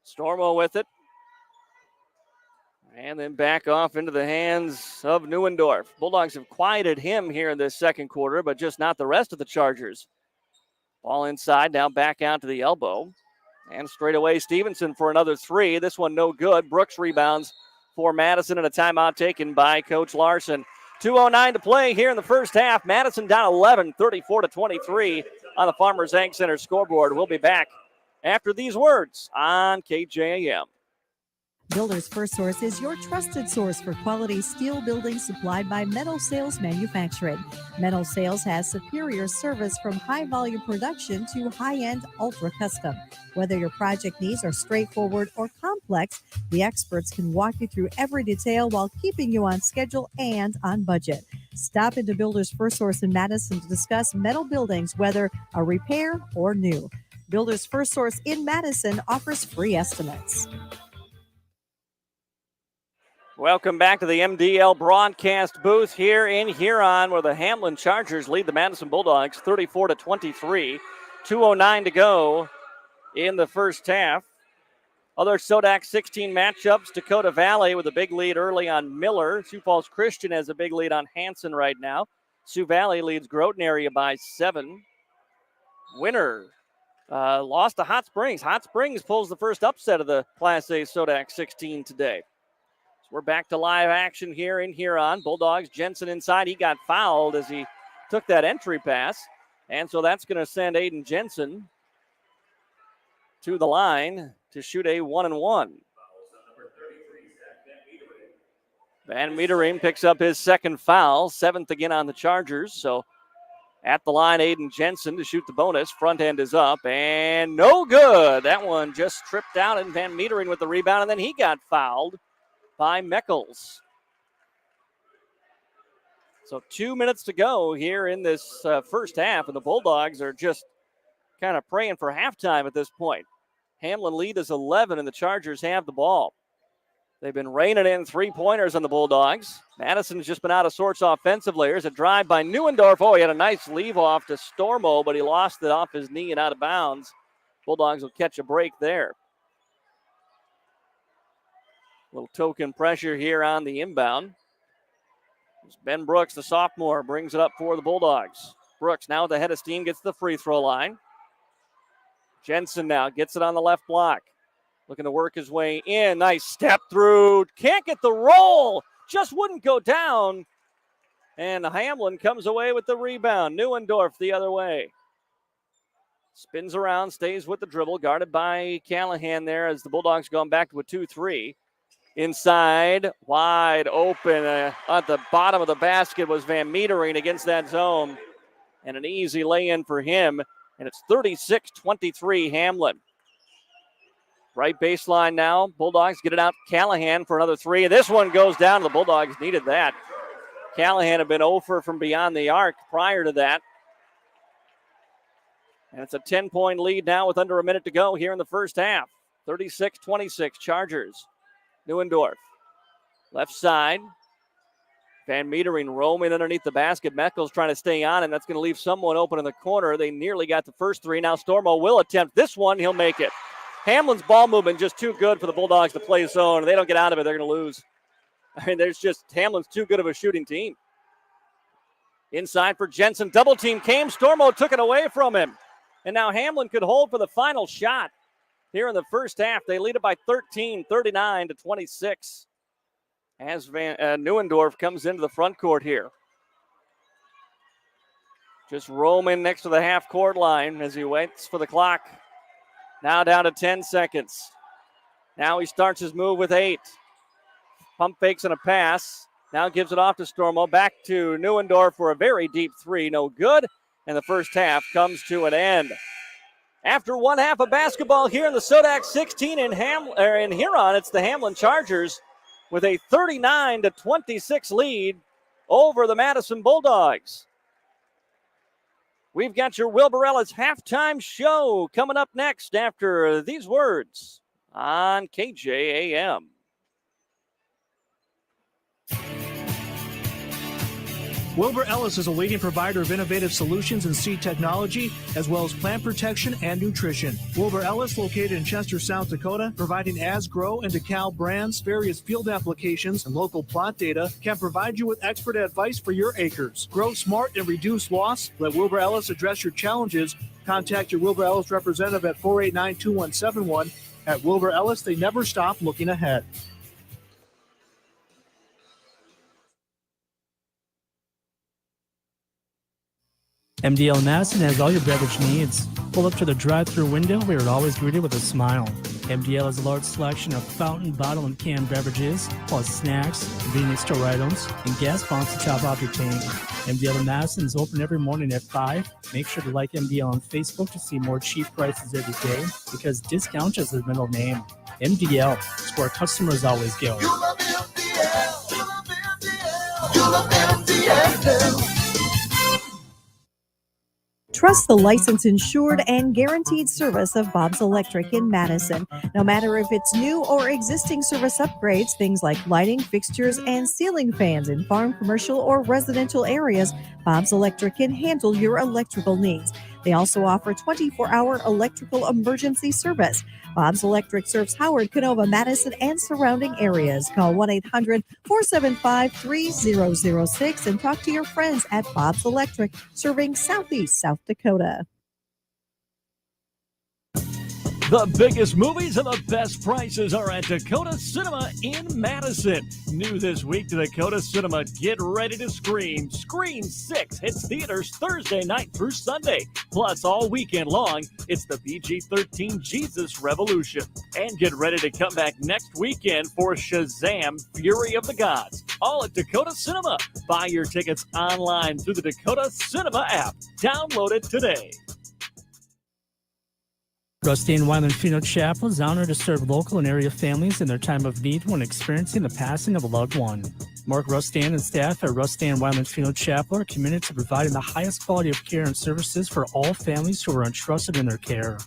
Stormo with it. And then back off into the hands of Neuendorf. Bulldogs have quieted him here in this second quarter, but just not the rest of the Chargers. Ball inside, now back out to the elbow. And straight away, Stevenson for another three. This one no good. Brooks rebounds for Madison, and a timeout taken by Coach Larson. 2:09 to play here in the first half. Madison down 11, 34-23 on the Farmers Ag Center scoreboard. We'll be back after these words on KJAM. Builders First Source is your trusted source for quality steel building supplied by Metal Sales Manufacturing. Metal Sales has superior service from high-volume production to high-end ultra-custom. Whether your project needs are straightforward or complex, the experts can walk you through every detail while keeping you on schedule and on budget. Stop into Builders First Source in Madison to discuss metal buildings, whether a repair or new. Builders First Source in Madison offers free estimates. Welcome back to the MDL broadcast booth here in Huron, where the Hamlin Chargers lead the Madison Bulldogs 34-23. 2:09 to go in the first half. Other SoDak 16 matchups, Dakota Valley with a big lead early on Miller. Sioux Falls Christian has a big lead on Hanson right now. Sioux Valley leads Groton area by 7. Winner lost to Hot Springs. Hot Springs pulls the first upset of the Class A SoDak 16 today. We're back to live action here in Huron. Bulldogs, Jensen inside. He got fouled as he took that entry pass. And so that's going to send Aiden Jensen to the line to shoot a 1-and-1. Van Metering picks up his second foul, 7th again on the Chargers. So at the line, Aiden Jensen to shoot the bonus. Front end is up and no good. That one just tripped out, and Van Metering with the rebound, and then he got fouled by Meckles. So 2 minutes to go here in this first half, and the Bulldogs are just kind of praying for halftime at this point. Hamlin lead is 11, and the Chargers have the ball. They've been raining in three-pointers on the Bulldogs. Madison's just been out of sorts offensively. Here's a drive by Neuendorf. Oh, he had a nice leave-off to Stormo, but he lost it off his knee and out of bounds. Bulldogs will catch a break there. Little token pressure here on the inbound. Ben Brooks, the sophomore, brings it up for the Bulldogs. Brooks now with the head of steam, gets the free throw line. Jensen now gets it on the left block. Looking to work his way in. Nice step through. Can't get the roll. Just wouldn't go down. And Hamlin comes away with the rebound. Neuendorf the other way. Spins around, stays with the dribble. Guarded by Callahan there as the Bulldogs going back to a 2-3. Inside, wide open at the bottom of the basket was Van Metering against that zone. And an easy lay-in for him. And it's 36-23 Hamlin. Right baseline now. Bulldogs get it out. Callahan for another three. This one goes down. The Bulldogs needed that. Callahan had been 0 from beyond the arc prior to that. And it's a 10-point lead now with under a minute to go here in the first half. 36-26 Chargers. Neuendorf, left side. Van Metering roaming underneath the basket. Meckles trying to stay on, and that's going to leave someone open in the corner. They nearly got the first three. Now Stormo will attempt this one. He'll make it. Hamlin's ball movement just too good for the Bulldogs to play zone. If they don't get out of it, they're going to lose. I mean, Hamlin's too good of a shooting team. Inside for Jensen. Double team came. Stormo took it away from him. And now Hamlin could hold for the final shot. Here in the first half, they lead it by 13, 39-26. As Neuendorf comes into the front court here. Just roaming next to the half-court line as he waits for the clock. Now down to 10 seconds. Now he starts his move with 8. Pump fakes and a pass. Now gives it off to Stormo. Back to Neuendorf for a very deep three. No good. And the first half comes to an end. After one half of basketball here in the SoDak 16 in Huron, it's the Hamlin Chargers with a 39-26 lead over the Madison Bulldogs. We've got your Wilbur Ellis halftime show coming up next after these words on KJAM. Wilbur Ellis is a leading provider of innovative solutions in seed technology, as well as plant protection and nutrition. Wilbur Ellis, located in Chester, South Dakota, providing Asgrow and DeKalb brands, various field applications, and local plot data, can provide you with expert advice for your acres. Grow smart and reduce loss. Let Wilbur Ellis address your challenges. Contact your Wilbur Ellis representative at 489-2171. At Wilbur Ellis, they never stop looking ahead. MDL Madison has all your beverage needs. Pull up to the drive-thru window where you're always greeted with a smile. MDL has a large selection of fountain, bottle, and canned beverages, plus snacks, convenience store items, and gas pumps to top off your tank. MDL in Madison is open every morning at 5. Make sure to like MDL on Facebook to see more cheap prices every day, because discount is their middle name. MDL is where customers always go. You love MDL. You love MDL. You love MDL. Trust the licensed, insured, and guaranteed service of Bob's Electric in Madison. No matter if it's new or existing service upgrades, things like lighting, fixtures, and ceiling fans in farm, commercial, or residential areas, Bob's Electric can handle your electrical needs. They also offer 24-hour electrical emergency service. Bob's Electric serves Howard, Canova, Madison, and surrounding areas. Call 1-800-475-3006 and talk to your friends at Bob's Electric, serving Southeast South Dakota. The biggest movies and the best prices are at Dakota Cinema in Madison. New this week to Dakota Cinema, get ready to scream. Scream 6 hits theaters Thursday night through Sunday. Plus, all weekend long, it's the PG-13 Jesus Revolution. And get ready to come back next weekend for Shazam! Fury of the Gods. All at Dakota Cinema. Buy your tickets online through the Dakota Cinema app. Download it today. Rusty and Wyland Funeral Chapel is honored to serve local and area families in their time of need when experiencing the passing of a loved one. Mark Rustan and staff at Rustan Wyland Funeral Chapel are committed to providing the highest quality of care and services for all families who are entrusted in their care.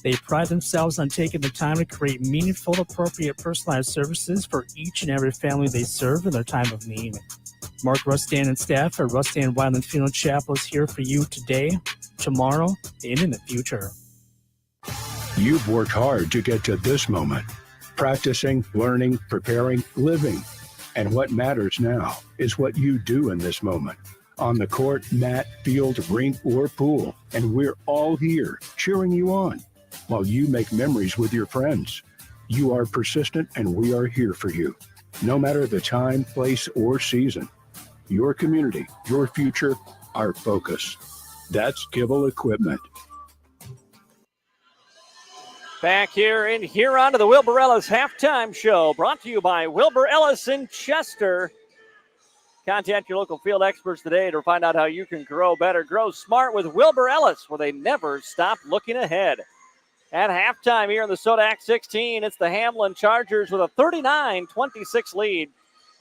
They pride themselves on taking the time to create meaningful, appropriate, personalized services for each and every family they serve in their time of need. Mark Rustan and staff at Rustan Wyland Funeral Chapel is here for you today, tomorrow, and in the future. You've worked hard to get to this moment. Practicing, learning, preparing, living. And what matters now is what you do in this moment. On the court, mat, field, rink, or pool. And we're all here cheering you on while you make memories with your friends. You are persistent and we are here for you. No matter the time, place, or season. Your community, your future, our focus. That's Kibble Equipment. Back here in Huron to the Wilbur Ellis halftime show, brought to you by Wilbur Ellis in Chester. Contact your local field experts today to find out how you can grow better, grow smart with Wilbur Ellis, where they never stop looking ahead. At halftime here in the SoDak 16, it's the Hamlin Chargers with a 39-26 lead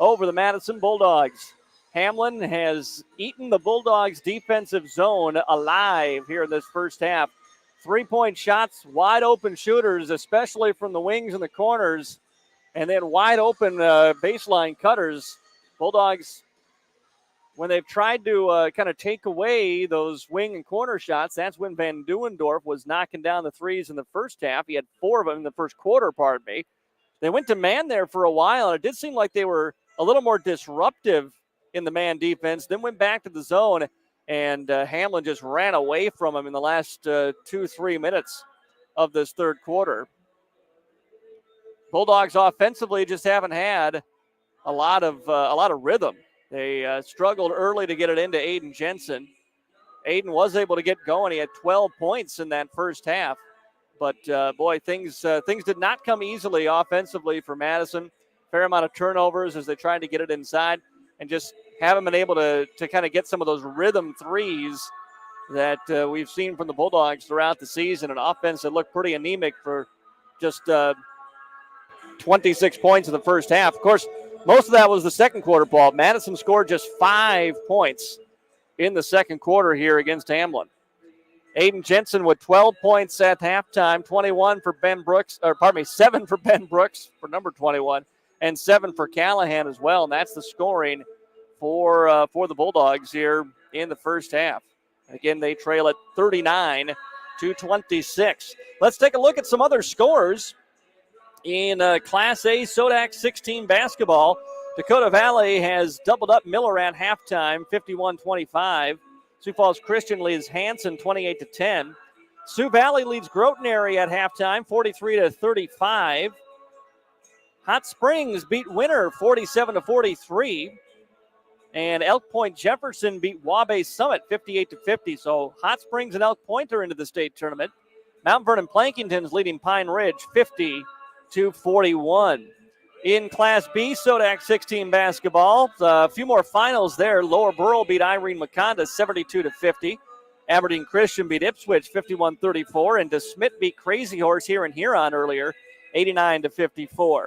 over the Madison Bulldogs. Hamlin has eaten the Bulldogs' defensive zone alive here in this first half. 3-point shots, wide open shooters, especially from the wings and the corners, and then wide open baseline cutters. Bulldogs, when they've tried to kind of take away those wing and corner shots, that's when Van Duendorf was knocking down the threes in the first half. He had 4 of them in the first quarter, pardon me. They went to man there for a while, and it did seem like they were a little more disruptive in the man defense, then went back to the zone. And Hamlin just ran away from him in the last 2-3 minutes of this third quarter. Bulldogs offensively just haven't had a lot of rhythm. They struggled early to get it into Aiden Jensen. Aiden was able to get going. He had 12 points in that first half. But, boy, things did not come easily offensively for Madison. Fair amount of turnovers as they tried to get it inside and just haven't been able to kind of get some of those rhythm threes that we've seen from the Bulldogs throughout the season. An offense that looked pretty anemic for just 26 points in the first half. Of course, most of that was the second quarter, Paul. Madison scored just 5 points in the second quarter here against Hamlin. Aiden Jensen with 12 points at halftime, 21 for Ben Brooks, 7 for Ben Brooks for number 21, and 7 for Callahan as well. And that's the scoring for the Bulldogs here in the first half. Again, they trail at 39-26. Let's take a look at some other scores in Class A SoDak 16 basketball. Dakota Valley has doubled up Miller at halftime, 51-25. Sioux Falls Christian leads Hanson 28-10. Sioux Valley leads Grotenary at halftime, 43-35. Hot Springs beat Winter 47-43. And Elk Point Jefferson beat Wabash Summit 58-50. So Hot Springs and Elk Point are into the state tournament. Mount Vernon Plankington's leading Pine Ridge 50-41. In Class B, SoDak 16 basketball, a few more finals there. Lower Burrell beat Irene Maconda 72-50. Aberdeen Christian beat Ipswich 51-34. And DeSmit beat Crazy Horse here in Huron earlier, 89-54.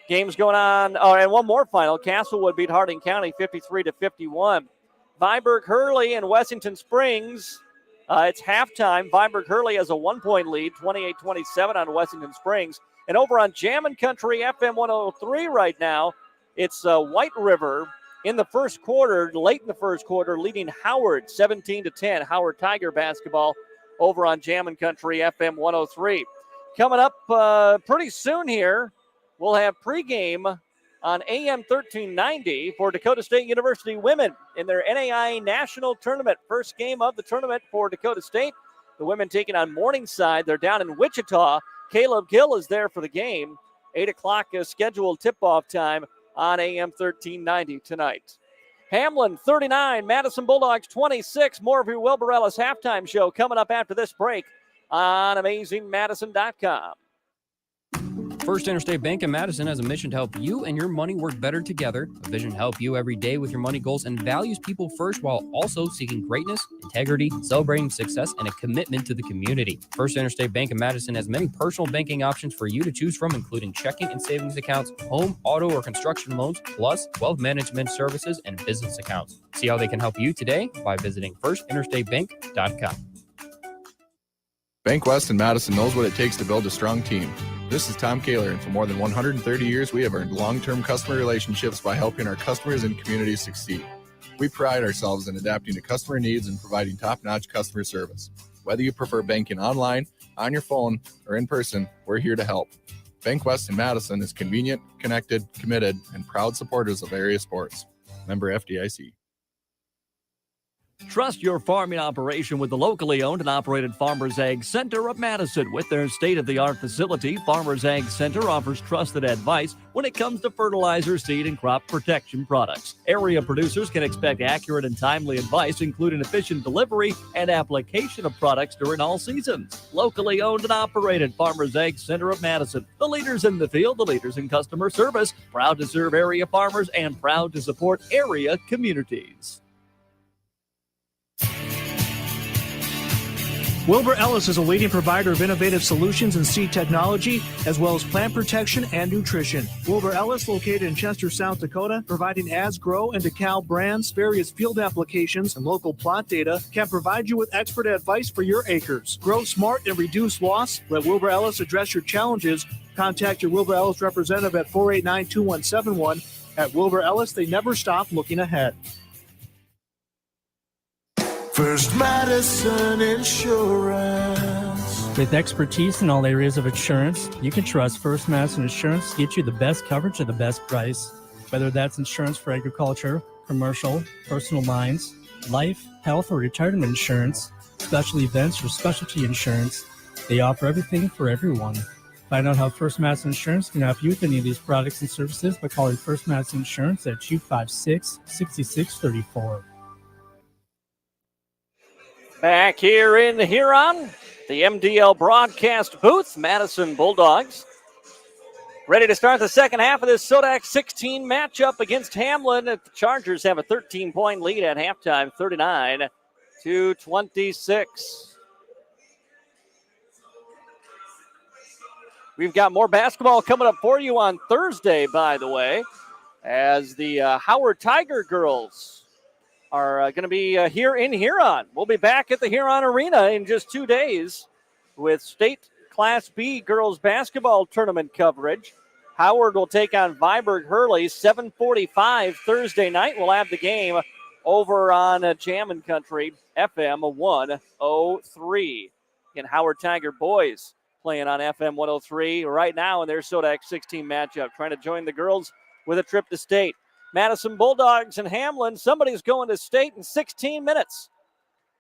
Games going on. Oh, and one more final. Castlewood beat Harding County 53-51. Viborg Hurley and Wessington Springs. It's halftime. Viborg Hurley has a 1-point lead, 28-27 on Wessington Springs. And over on Jammin' Country FM 103 right now, it's White River in the first quarter, late in the first quarter, leading Howard 17-10. Howard Tiger basketball over on Jammin' Country FM 103. Coming up pretty soon here, we'll have pregame on AM 1390 for Dakota State University women in their NAIA National Tournament. First game of the tournament for Dakota State. The women taking on Morningside. They're down in Wichita. Caleb Gill is there for the game. 8 o'clock scheduled tip-off time on AM 1390 tonight. Hamlin 39, Madison Bulldogs 26. More of your Wilbur Ellis halftime show coming up after this break on AmazingMadison.com. First Interstate Bank in Madison has a mission to help you and your money work better together. A vision to help you every day with your money goals and values people first while also seeking greatness, integrity, celebrating success, and a commitment to the community. First Interstate Bank in Madison has many personal banking options for you to choose from, including checking and savings accounts, home, auto, or construction loans, plus wealth management services and business accounts. See how they can help you today by visiting firstinterstatebank.com. Bank West in Madison knows what it takes to build a strong team. This is Tom Kaler, and for more than 130 years, we have earned long-term customer relationships by helping our customers and communities succeed. We pride ourselves in adapting to customer needs and providing top-notch customer service. Whether you prefer banking online, on your phone, or in person, we're here to help. Bank West in Madison is convenient, connected, committed, and proud supporters of area sports. Member FDIC. Trust your farming operation with the locally owned and operated Farmers Ag Center of Madison. With their state-of-the-art facility, Farmers Ag Center offers trusted advice when it comes to fertilizer, seed, and crop protection products. Area producers can expect accurate and timely advice, including efficient delivery and application of products during all seasons. Locally owned and operated Farmers Ag Center of Madison. The leaders in the field, the leaders in customer service, proud to serve area farmers and proud to support area communities. Wilbur Ellis is a leading provider of innovative solutions in seed technology, as well as plant protection and nutrition. Wilbur Ellis, located in Chester, South Dakota, providing As Grow and DeKalb brands, various field applications, and local plot data, can provide you with expert advice for your acres. Grow smart and reduce loss. Let Wilbur Ellis address your challenges. Contact your Wilbur Ellis representative at 489-2171. At Wilbur Ellis, they never stop looking ahead. First Madison Insurance. With expertise in all areas of insurance, you can trust First Madison Insurance to get you the best coverage at the best price. Whether that's insurance for agriculture, commercial, personal lines, life, health, or retirement insurance, special events, or specialty insurance, they offer everything for everyone. Find out how First Madison Insurance can help you with any of these products and services by calling First Madison Insurance at 256-6634. Back here in Huron, the MDL broadcast booth, Madison Bulldogs. Ready to start the second half of this SoDak 16 matchup against Hamlin. The Chargers have a 13-point lead at halftime, 39-26. We've got more basketball coming up for you on Thursday, by the way, as the Howard Tiger girls are going to be here in Huron. We'll be back at the Huron Arena in just 2 days with state Class B girls basketball tournament coverage. Howard will take on Viborg Hurley, 7:45 Thursday night. We'll have the game over on Jammin' Country, FM 103. And Howard Tiger boys playing on FM 103 right now in their SoDak 16 matchup, trying to join the girls with a trip to state. Madison Bulldogs and Hamlin, somebody's going to state in 16 minutes.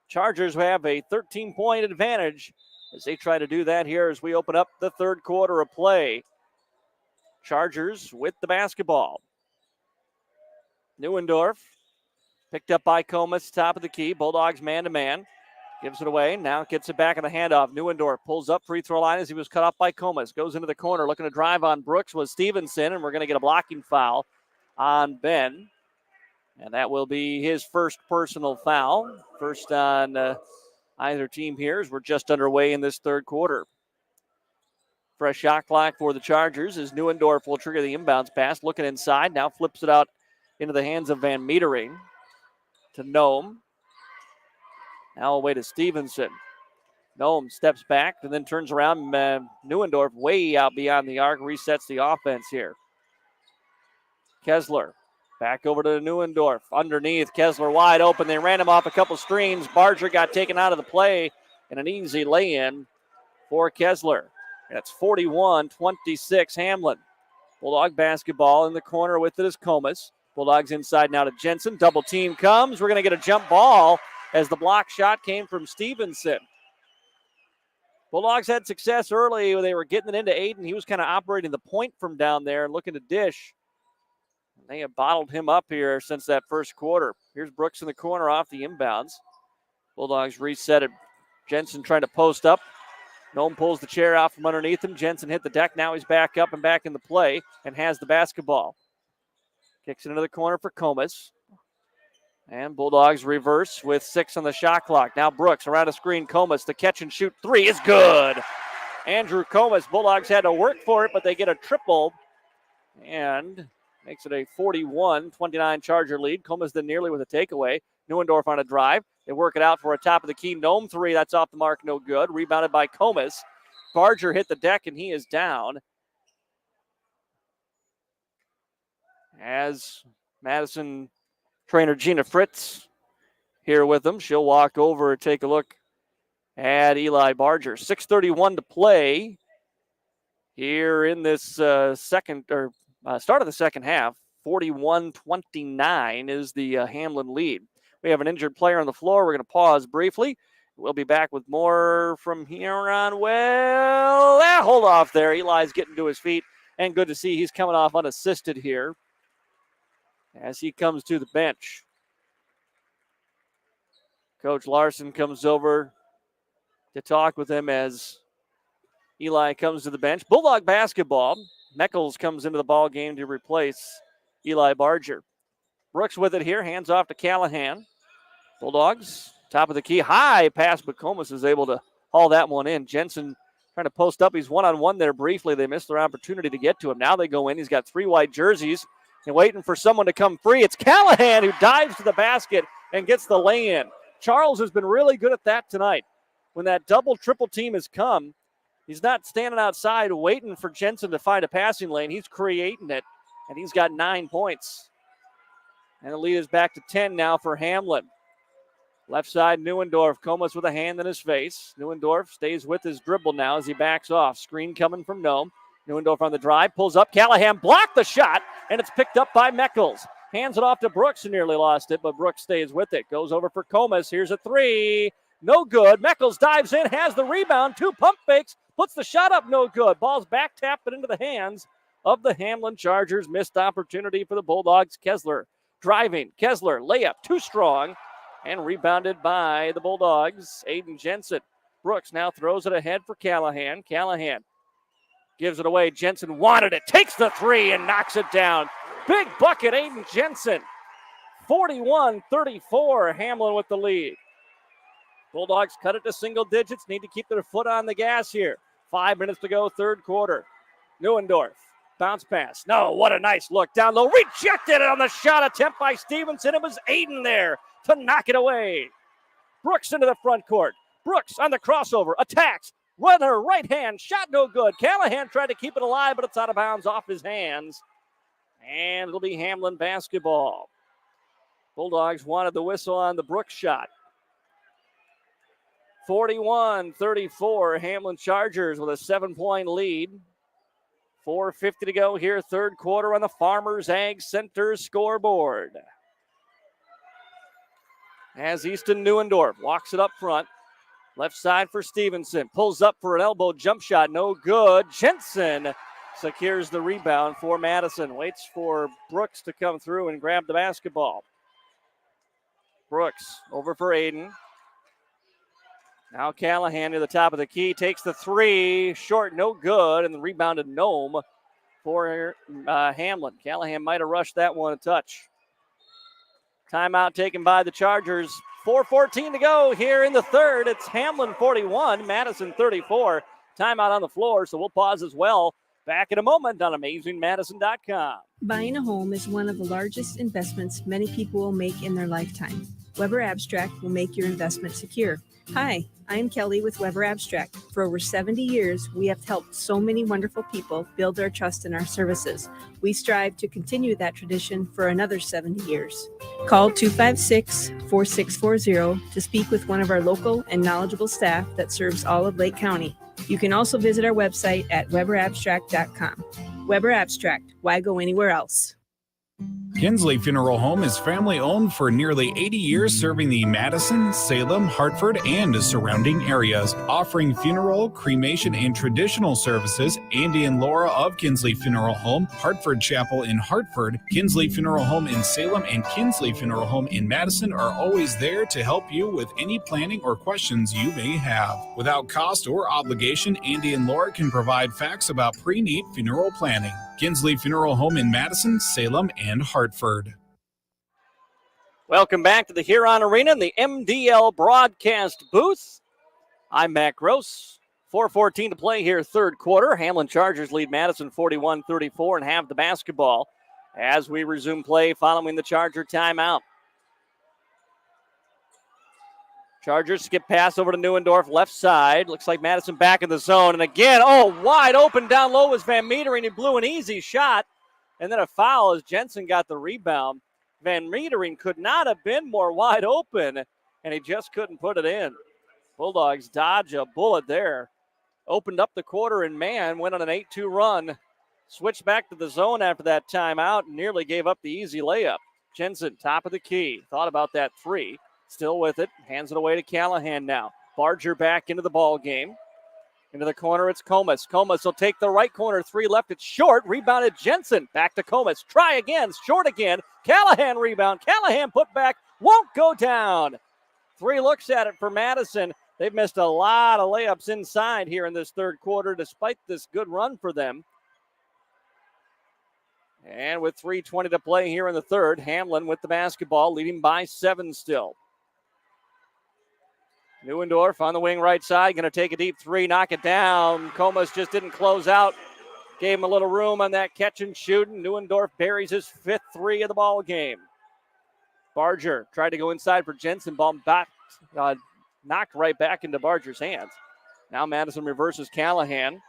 Chargers have a 13-point advantage as they try to do that here as we open up the third quarter of play. Chargers with the basketball. Neuendorf picked up by Comas, top of the key. Bulldogs man-to-man. Gives it away. Now gets it back in the handoff. Neuendorf pulls up free throw line as he was cut off by Comas. Goes into the corner. Looking to drive on Brooks was Stevenson, and we're going to get a blocking foul on Ben. And that will be his first personal foul. First on either team here as we're just underway in this third quarter. Fresh shot clock for the Chargers as Neuendorf will trigger the inbounds pass. Looking inside. Now flips it out into the hands of Van Metering to Nome. Now away to Stevenson. Nome steps back and then turns around. Neuendorf way out beyond the arc. Resets the offense here. Kessler back over to Neuendorf. Underneath, Kessler wide open. They ran him off a couple screens. Barger got taken out of the play and an easy lay-in for Kessler. And it's 41-26 Hamlin. Bulldog basketball in the corner with it is Comas. Bulldogs inside now to Jensen. Double team comes. We're going to get a jump ball as the block shot came from Stevenson. Bulldogs had success early when they were getting it into Aiden. He was kind of operating the point from down there and looking to dish. They have bottled him up here since that first quarter. Here's Brooks in the corner off the inbounds. Bulldogs reset it. Jensen trying to post up. Nome pulls the chair out from underneath him. Jensen hit the deck. Now he's back up and back in the play and has the basketball. Kicks it into the corner for Comas. And Bulldogs reverse with 6 on the shot clock. Now Brooks around a screen. Comas, the catch and shoot three is good. Andrew Comas. Bulldogs had to work for it, but they get a triple. And makes it a 41-29 Charger lead. Comas then nearly with a takeaway. Neuendorf on a drive. They work it out for a top of the key. Nome three. That's off the mark. No good. Rebounded by Comas. Barger hit the deck, and he is down. As Madison trainer Gina Fritz here with them. She'll walk over and take a look at Eli Barger. 6:31 to play here in this start of the second half. 41-29 is the Hamlin lead. We have an injured player on the floor. We're going to pause briefly. We'll be back with more from here on. Well, hold off there. Eli's getting to his feet, and good to see he's coming off unassisted here as he comes to the bench. Coach Larson comes over to talk with him as Eli comes to the bench. Bulldog basketball. Meckles comes into the ball game to replace Eli Barger. Brooks with it here. Hands off to Callahan. Bulldogs, top of the key. High pass, but Comas is able to haul that one in. Jensen trying to post up. He's one-on-one there briefly. They missed their opportunity to get to him. Now they go in. He's got 3 white jerseys and waiting for someone to come free. It's Callahan who dives to the basket and gets the lay-in. Charles has been really good at that tonight. When that double-triple team has come, he's not standing outside waiting for Jensen to find a passing lane. He's creating it, and he's got 9 points. And the lead is back to 10 now for Hamlin. Left side, Neuendorf. Comas with a hand in his face. Neuendorf stays with his dribble now as he backs off. Screen coming from Nome. Neuendorf on the drive. Pulls up. Callahan blocked the shot, and it's picked up by Meckles. Hands it off to Brooks, who nearly lost it, but Brooks stays with it. Goes over for Comas. Here's a three. No good. Meckles dives in, has the rebound. 2 pump fakes. Puts the shot up. No good. Ball's back tapped it into the hands of the Hamlin Chargers. Missed opportunity for the Bulldogs. Kessler driving. Kessler, layup, too strong, and rebounded by the Bulldogs. Aiden Jensen. Brooks now throws it ahead for Callahan. Callahan gives it away. Jensen wanted it. Takes the three and knocks it down. Big bucket, Aiden Jensen. 41-34, Hamlin with the lead. Bulldogs cut it to single digits. Need to keep their foot on the gas here. 5 minutes to go, third quarter. Neuendorf. Bounce pass. No, what a nice look. Down low. Rejected it on the shot attempt by Stevenson. It was Aiden there to knock it away. Brooks into the front court. Brooks on the crossover, attacks. Runner, right hand, shot no good. Callahan tried to keep it alive, but it's out of bounds off his hands. And it'll be Hamlin basketball. Bulldogs wanted the whistle on the Brooks shot. 41-34, Hamlin Chargers with a 7-point lead. 4:50 to go here, third quarter on the Farmers Ag Center scoreboard. As Easton Neuendorf walks it up front. Left side for Stevenson. Pulls up for an elbow jump shot. No good. Jensen secures the rebound for Madison. Waits for Brooks to come through and grab the basketball. Brooks over for Aiden. Now Callahan near the top of the key. Takes the three. Short, no good. And the rebounded Nome for Hamlin. Callahan might have rushed that one a touch. Timeout taken by the Chargers. 4:14 to go here in the third. It's Hamlin 41, Madison 34. Timeout on the floor, so we'll pause as well. Back in a moment on AmazingMadison.com. Buying a home is one of the largest investments many people will make in their lifetime. Weber Abstract will make your investment secure. Hi, I'm Kelly with Weber Abstract. For over 70 years, we have helped so many wonderful people build their trust in our services. We strive to continue that tradition for another 70 years. Call 256-4640 to speak with one of our local and knowledgeable staff that serves all of Lake County. You can also visit our website at weberabstract.com. Weber Abstract, why go anywhere else? Kinsley Funeral Home is family owned for nearly 80 years, serving the Madison, Salem, Hartford, and surrounding areas. Offering funeral, cremation, and traditional services, Andy and Laura of Kinsley Funeral Home, Hartford Chapel in Hartford, Kinsley Funeral Home in Salem, and Kinsley Funeral Home in Madison are always there to help you with any planning or questions you may have. Without cost or obligation, Andy and Laura can provide facts about pre-need funeral planning. Kinsley Funeral Home in Madison, Salem, and Hartford. Welcome back to the Huron Arena in the MDL broadcast booth. I'm Matt Gross. 4:14 to play here, third quarter. Hamlin Chargers lead Madison 41-34 and have the basketball as we resume play following the Charger timeout. Chargers skip pass over to Neuendorf, left side. Looks like Madison back in the zone. And again, wide open down low was Van Metering. He blew an easy shot. And then a foul as Jensen got the rebound. Van Metering could not have been more wide open, and he just couldn't put it in. Bulldogs dodge a bullet there. Opened up the quarter and man, went on an 8-2 run. Switched back to the zone after that timeout and nearly gave up the easy layup. Jensen, top of the key. Thought about that three. Still with it. Hands it away to Callahan now. Barger back into the ball game. Into the corner, it's Comas. Comas will take the right corner. Three left, it's short. Rebounded Jensen. Back to Comas. Try again. Short again. Callahan rebound. Callahan put back. Won't go down. Three looks at it for Madison. They've missed a lot of layups inside here in this third quarter, despite this good run for them. And with 3:20 to play here in the third, Hamlin with the basketball, leading by 7 still. Neuendorf on the wing right side, going to take a deep three, knock it down. Comas just didn't close out. Gave him a little room on that catch and shoot, and Neuendorf buries his 5th three of the ball game. Barger tried to go inside for Jensen. Ball back, knocked right back into Barger's hands. Now Madison reverses Callahan.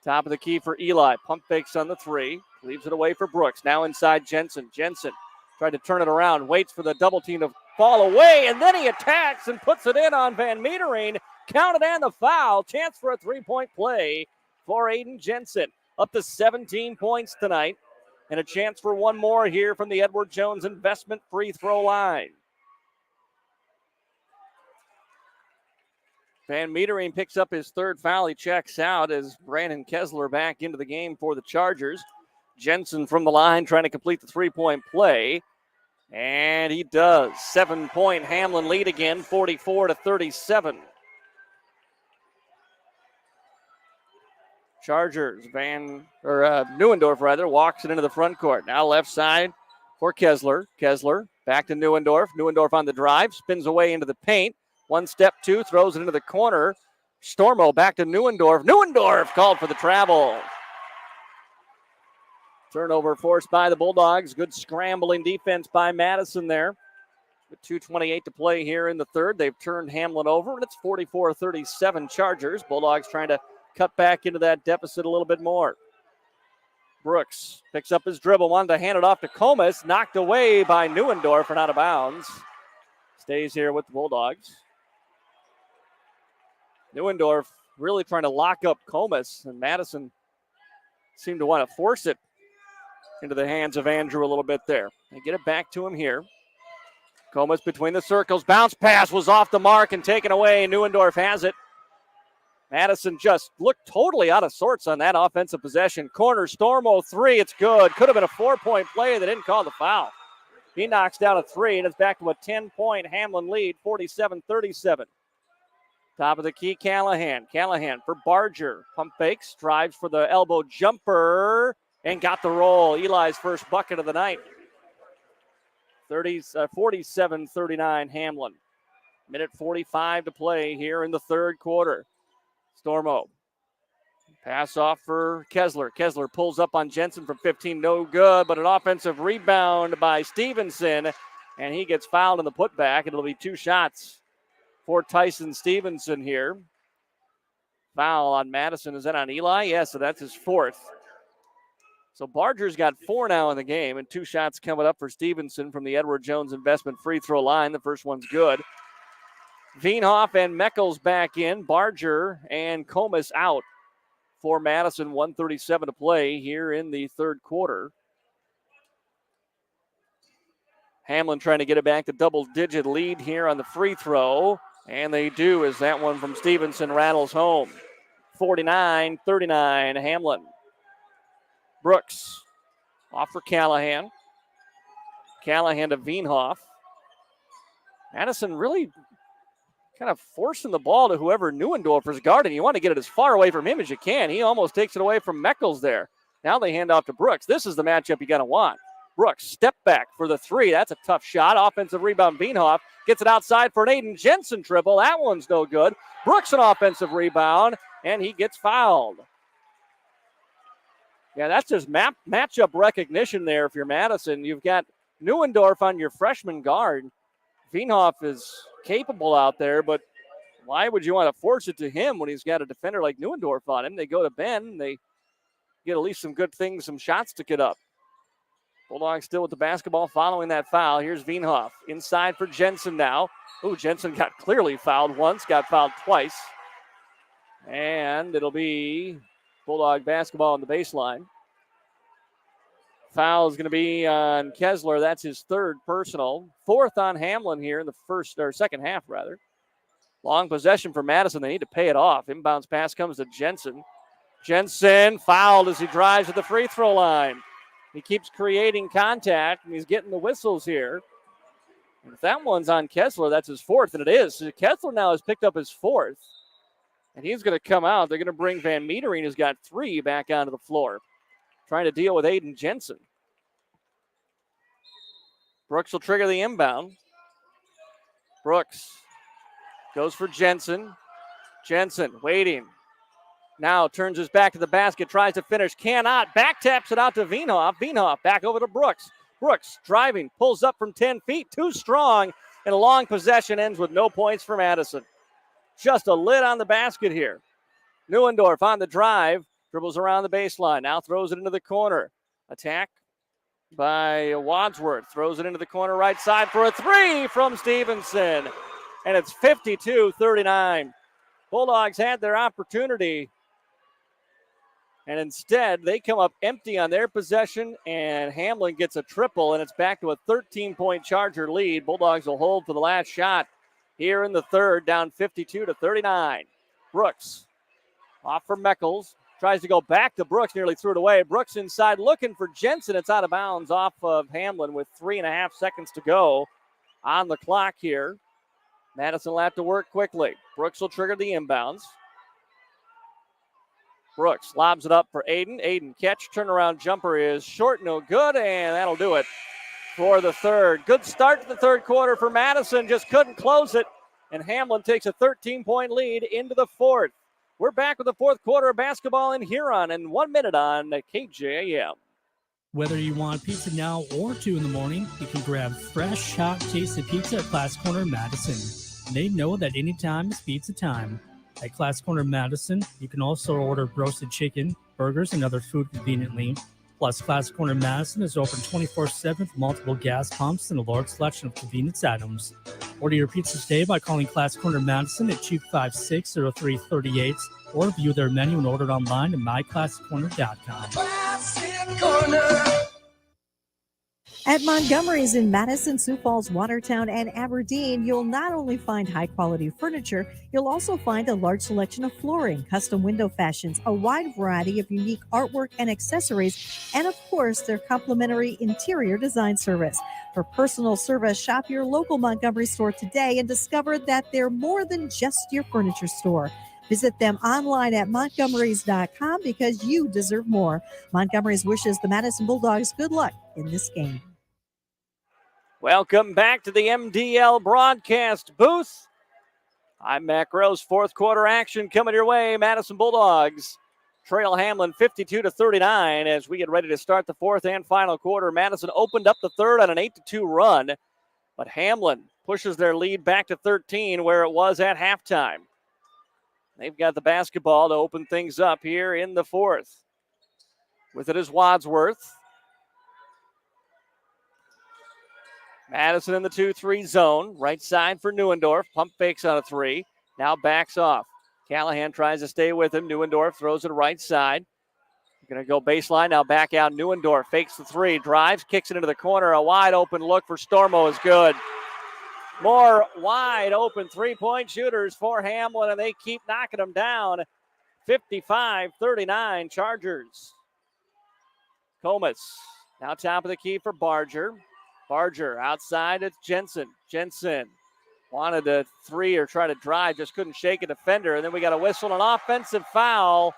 Top of the key for Eli. Pump fakes on the three. Leaves it away for Brooks. Now inside Jensen. Jensen tried to turn it around. Waits for the double team to fall away. And then he attacks and puts it in on Van Metering. Counted and the foul. Chance for a three-point play for Aiden Jensen. Up to 17 points tonight. And a chance for one more here from the Edward Jones Investment free throw line. Van Metering picks up his 3rd foul. He checks out as Brandon Kessler back into the game for the Chargers. Jensen from the line trying to complete the three-point play. And he does. 7-point Hamlin lead again, 44-37. Chargers, Neuendorf walks it into the front court. Now left side for Kessler. Kessler back to Neuendorf. Neuendorf on the drive, spins away into the paint. 1 step, 2, throws it into the corner. Stormo back to Neuendorf. Neuendorf called for the travel. Turnover forced by the Bulldogs. Good scrambling defense by Madison there. With 2:28 to play here in the third, they've turned Hamlin over, and it's 44-37 Chargers. Bulldogs trying to cut back into that deficit a little bit more. Brooks picks up his dribble, wanted to hand it off to Comas, knocked away by Neuendorf and out of bounds. Stays here with the Bulldogs. Neuendorf really trying to lock up Comas, and Madison seemed to want to force it into the hands of Andrew a little bit there. They get it back to him here. Comas between the circles. Bounce pass was off the mark and taken away. Neuendorf has it. Madison just looked totally out of sorts on that offensive possession. Corner, Stormo, three. It's good. Could have been a 4-point play. They didn't call the foul. He knocks down a three, and it's back to a 10-point Hamlin lead, 47-37. Top of the key, Callahan. Callahan for Barger. Pump fakes, drives for the elbow jumper, and got the roll. Eli's first bucket of the night. 47-39 Hamlin. Minute 45 to play here in the third quarter. Stormo. Pass off for Kessler. Kessler pulls up on Jensen from 15. No good, but an offensive rebound by Stevenson, and he gets fouled in the putback. It'll be two shots for Tyson Stevenson here. Foul on Madison. Is that on Eli? Yes, so that's his fourth. So Barger's got four now in the game, and two shots coming up for Stevenson from the Edward Jones Investment free throw line. The first one's good. Veenhoff and Meckles back in. Barger and Comas out for Madison. 1:37 to play here in the third quarter. Hamlin trying to get it back to double-digit lead here on the free throw, and they do as that one from Stevenson rattles home. 49-39 Hamlin. Brooks off for Callahan. Callahan to Veenhoff. Madison really kind of forcing the ball to whoever Neuendorf is guarding. You want to get it as far away from him as you can. He almost takes it away from Meckles there. Now they hand off to Brooks. This is the matchup you got to want. Brooks, step back for the three. That's a tough shot. Offensive rebound, Veenhoff. Gets it outside for an Aiden Jensen triple. That one's no good. Brooks an offensive rebound, and he gets fouled. Yeah, that's just matchup recognition there if you're Madison. You've got Neuendorf on your freshman guard. Veenhoff is capable out there, but why would you want to force it to him when he's got a defender like Neuendorf on him? They go to Ben, and they get at least some good things, some shots to get up. Bulldogs still with the basketball following that foul. Here's Veenhoff inside for Jensen now. Ooh, Jensen got clearly fouled once, got fouled twice. And it'll be Bulldog basketball on the baseline. Foul is going to be on Kessler. That's his third personal. Fourth on Hamlin here in the second half, rather. Long possession for Madison. They need to pay it off. Inbounds pass comes to Jensen. Jensen fouled as he drives to the free throw line. He keeps creating contact, and he's getting the whistles here. And if that one's on Kessler, that's his fourth, and it is. So Kessler now has picked up his fourth, and he's going to come out. They're going to bring Van Meetering, who's got three, back onto the floor, trying to deal with Aiden Jensen. Brooks will trigger the inbound. Brooks goes for Jensen. Jensen waiting. Now turns his back to the basket, tries to finish, cannot. Back taps it out to Veenhoff. Veenhoff back over to Brooks. Brooks driving, pulls up from 10 feet, too strong, and a long possession ends with no points for Madison. Just a lid on the basket here. Neuendorf on the drive, dribbles around the baseline, now throws it into the corner. Attack by Wadsworth, throws it into the corner right side for a three from Stevenson. And it's 52-39. Bulldogs had their opportunity, and instead they come up empty on their possession, and Hamlin gets a triple, and it's back to a 13-point Charger lead. Bulldogs will hold for the last shot here in the third, down 52-39. Brooks off for Meckles. Tries to go back to Brooks, nearly threw it away. Brooks inside looking for Jensen. It's out of bounds off of Hamlin with 3.5 seconds to go on the clock here. Madison will have to work quickly. Brooks will trigger the inbounds. Brooks lobs it up for Aiden. Aiden catch, turnaround jumper is short, no good, and that'll do it for the third. Good start to the third quarter for Madison, just couldn't close it, and Hamlin takes a 13-point lead into the fourth. We're back with the fourth quarter of basketball in Huron in 1 minute on KJAM. Whether you want pizza now or 2 in the morning, you can grab fresh, hot, tasty pizza at Class Corner Madison. They know that anytime is pizza time. At Class Corner Madison, you can also order roasted chicken, burgers, and other food conveniently. Plus, Class Corner Madison is open 24/7 with multiple gas pumps and a large selection of convenience items. Order your pizza today by calling Class Corner Madison at 256-0338 or view their menu and order it online at myclasscorner.com. At Montgomery's in Madison, Sioux Falls, Watertown, and Aberdeen, you'll not only find high-quality furniture, you'll also find a large selection of flooring, custom window fashions, a wide variety of unique artwork and accessories, and of course, their complimentary interior design service. For personal service, shop your local Montgomery store today and discover that they're more than just your furniture store. Visit them online at montgomerys.com because you deserve more. Montgomery's wishes the Madison Bulldogs good luck in this game. Welcome back to the MDL broadcast booth. I'm Mac Rose. Fourth quarter action coming your way. Madison Bulldogs trail Hamlin 52-39 as we get ready to start the fourth and final quarter. Madison opened up the third on an 8-2 run, but Hamlin pushes their lead back to 13 where it was at halftime. They've got the basketball to open things up here in the fourth. With it is Wadsworth. Madison in the 2-3 zone. Right side for Neuendorf. Pump fakes on a three. Now backs off. Callahan tries to stay with him. Neuendorf throws it right side. Going to go baseline. Now back out. Neuendorf fakes the three. Drives. Kicks it into the corner. A wide open look for Stormo is good. More wide open three-point shooters for Hamlin, and they keep knocking them down. 55-39 Chargers. Comas now top of the key for Barger. Barger outside, it's Jensen. Jensen wanted a three or try to drive, just couldn't shake a defender. And then we got a whistle, an offensive foul.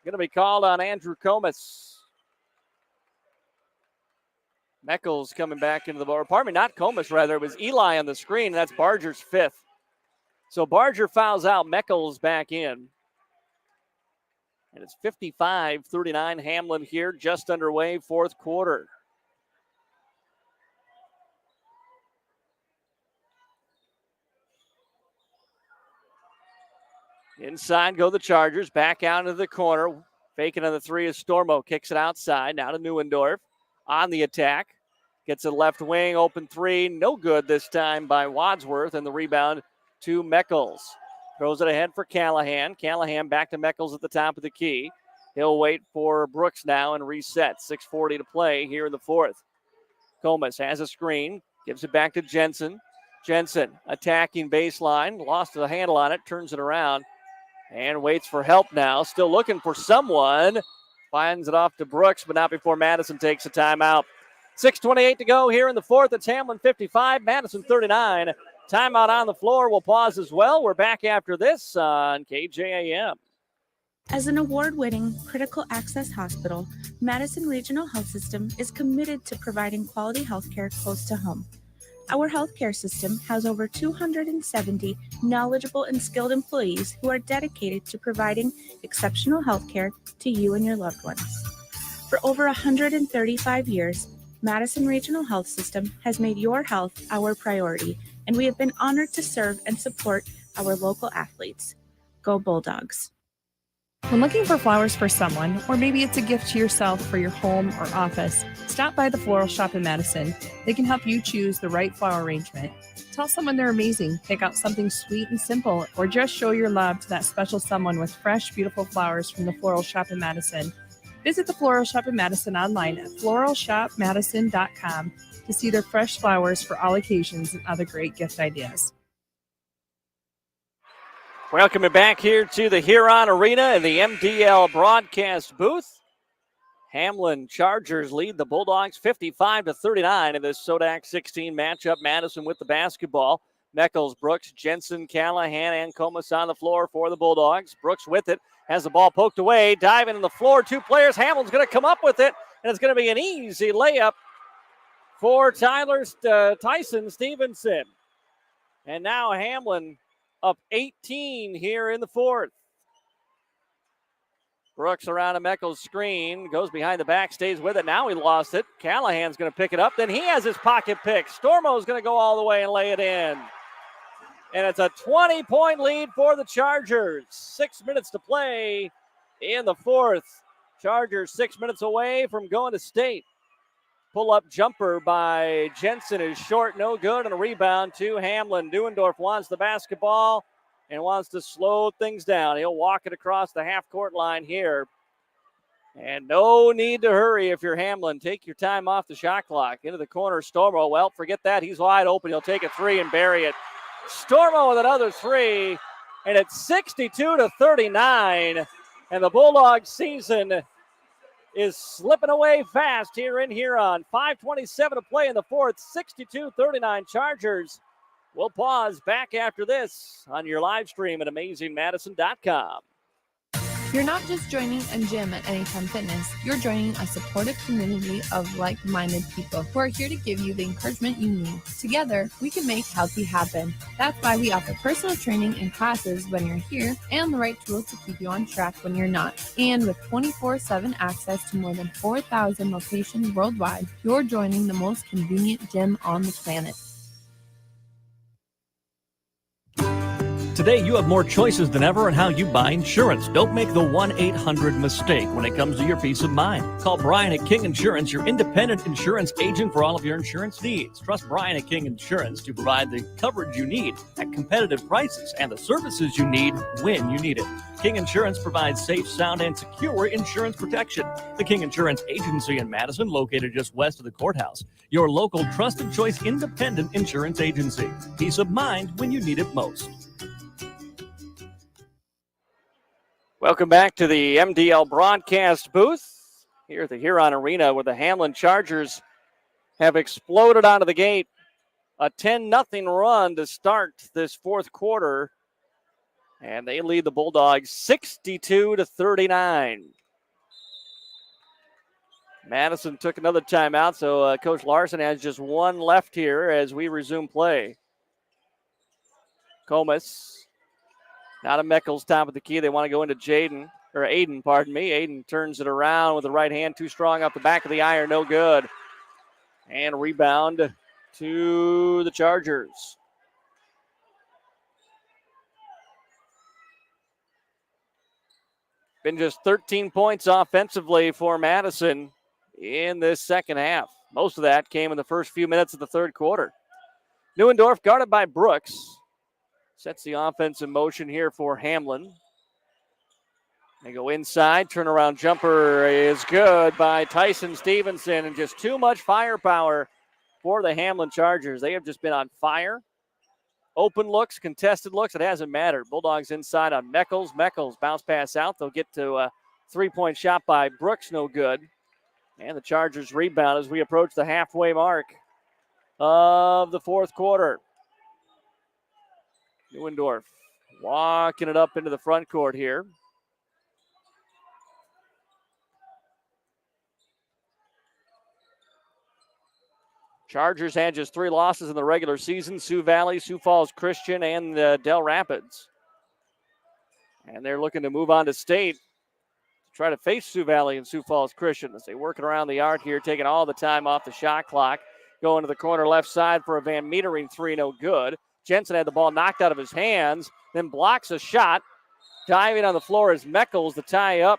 Going to be called on Andrew Comas. Meckles coming back into the ball. Pardon me, not Comas, rather. It was Eli on the screen, and that's Barger's fifth. So Barger fouls out, Meckles back in. And it's 55-39 Hamlin here, just underway, fourth quarter. Inside go the Chargers, back out into the corner. Faking on the three is Stormo, kicks it outside, now to Neuendorf. On the attack, gets a left wing, open three, no good this time by Wadsworth, and the rebound to Meckles. Throws it ahead for Callahan. Callahan back to Meckles at the top of the key. He'll wait for Brooks now and reset. 6:40 to play here in the fourth. Comas has a screen, gives it back to Jensen. Jensen attacking baseline, lost the handle on it, turns it around, and waits for help now. Still looking for someone. Finds it off to Brooks, but not before Madison takes a timeout. 6:28 to go here in the fourth. It's Hamlin 55, Madison 39. Timeout on the floor. We'll pause as well. We're back after this on KJAM. As an award-winning critical access hospital, Madison Regional Health System is committed to providing quality health care close to home. Our healthcare system has over 270 knowledgeable and skilled employees who are dedicated to providing exceptional healthcare to you and your loved ones. For over 135 years, Madison Regional Health System has made your health our priority, and we have been honored to serve and support our local athletes. Go Bulldogs. When looking for flowers for someone, or maybe it's a gift to yourself for your home or office, stop by the Floral Shop in Madison. They can help you choose the right flower arrangement. Tell someone they're amazing, pick out something sweet and simple, or just show your love to that special someone with fresh, beautiful flowers from the Floral Shop in Madison. Visit the Floral Shop in Madison online at floralshopmadison.com to see their fresh flowers for all occasions and other great gift ideas. Welcome back here to the Huron Arena in the MDL broadcast booth. Hamlin Chargers lead the Bulldogs 55-39 in this SoDak 16 matchup. Madison with the basketball. Meckles, Brooks, Jensen, Callahan, and Comas on the floor for the Bulldogs. Brooks with it, has the ball poked away, diving on the floor. Two players. Hamlin's going to come up with it, and it's going to be an easy layup for Tyson Stevenson. And now Hamlin up 18 here in the fourth. Brooks around a Meckles screen, goes behind the back, stays with it. Now he lost it. Callahan's going to pick it up. Then he has his pocket pick. Stormo's going to go all the way and lay it in. And it's a 20-point lead for the Chargers. 6 minutes to play in the fourth. Chargers 6 minutes away from going to state. Pull-up jumper by Jensen is short, no good, and a rebound to Hamlin. Neuendorf wants the basketball and wants to slow things down. He'll walk it across the half-court line here. And no need to hurry if you're Hamlin. Take your time off the shot clock. Into the corner, Stormo. Well, forget that. He's wide open. He'll take a three and bury it. Stormo with another three, and it's 62-39. And the Bulldogs season is slipping away fast here in Huron. 5:27 to play in the fourth. 62-39 Chargers. We'll pause back after this on your live stream at AmazingMadison.com. You're not just joining a gym at Anytime Fitness. You're joining a supportive community of like-minded people who are here to give you the encouragement you need. Together, we can make healthy happen. That's why we offer personal training and classes when you're here and the right tools to keep you on track when you're not. And with 24/7 access to more than 4,000 locations worldwide, you're joining the most convenient gym on the planet. Today, you have more choices than ever on how you buy insurance. Don't make the 1-800 mistake when it comes to your peace of mind. Call Brian at King Insurance, your independent insurance agent for all of your insurance needs. Trust Brian at King Insurance to provide the coverage you need at competitive prices and the services you need when you need it. King Insurance provides safe, sound, and secure insurance protection. The King Insurance Agency in Madison, located just west of the courthouse. Your local trusted choice independent insurance agency. Peace of mind when you need it most. Welcome back to the MDL broadcast booth here at the Huron Arena, where the Hamlin Chargers have exploded out of the gate. A 10-0 run to start this fourth quarter, and they lead the Bulldogs 62-39. Madison took another timeout, so Coach Larson has just one left here as we resume play. Comas. Now to Meckles, top of the key. They want to go into Aiden. Aiden turns it around with the right hand, too strong off the back of the iron, no good. And rebound to the Chargers. Been just 13 points offensively for Madison in this second half. Most of that came in the first few minutes of the third quarter. Neuendorf guarded by Brooks. Sets the offense in motion here for Hamlin. They go inside. Turnaround jumper is good by Tyson Stevenson. And just too much firepower for the Hamlin Chargers. They have just been on fire. Open looks, contested looks, it hasn't mattered. Bulldogs inside on Meckles. Meckles bounce pass out. They'll get to a three-point shot by Brooks, no good. And the Chargers rebound as we approach the halfway mark of the fourth quarter. Neuendorf walking it up into the front court here. Chargers had just 3 losses in the regular season: Sioux Valley, Sioux Falls Christian, and Dell Rapids. And they're looking to move on to state to try to face Sioux Valley and Sioux Falls Christian as they work around the arc here, taking all the time off the shot clock. Going to the corner left side for a Van Metering three, no good. Jensen had the ball knocked out of his hands, then blocks a shot. Diving on the floor is Meckles to tie up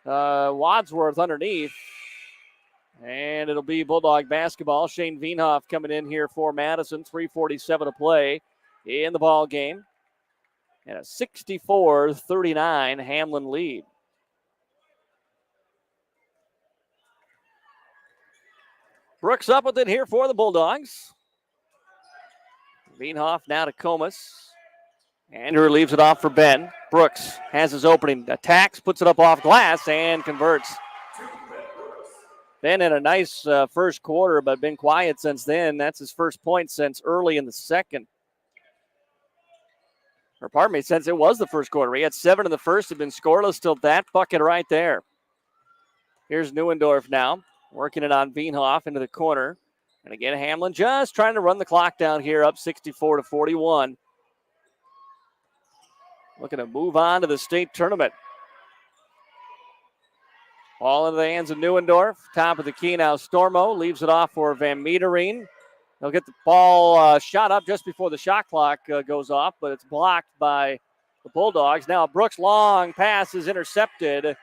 Wadsworth underneath. And it'll be Bulldog basketball. Shane Veenhoff coming in here for Madison. 3:47 to play in the ball game. And a 64-39 Hamlin lead. Brooks up with it here for the Bulldogs. Veenhoff now to Comas. Andrew leaves it off for Ben. Brooks has his opening. Attacks, puts it up off glass, and converts. Ben had a nice first quarter, but been quiet since then. That's his first point since early in the second. Or pardon me, since it was the first quarter. He had 7 in the first, had been scoreless till that bucket right there. Here's Neuendorf now, working it on Veenhoff into the corner. And again, Hamlin just trying to run the clock down here, up 64-41. Looking to move on to the state tournament. Ball into the hands of Neuendorf. Top of the key now. Stormo leaves it off for Van Meterine. They'll get the ball shot up just before the shot clock goes off, but it's blocked by the Bulldogs. Now Brooks' long pass is intercepted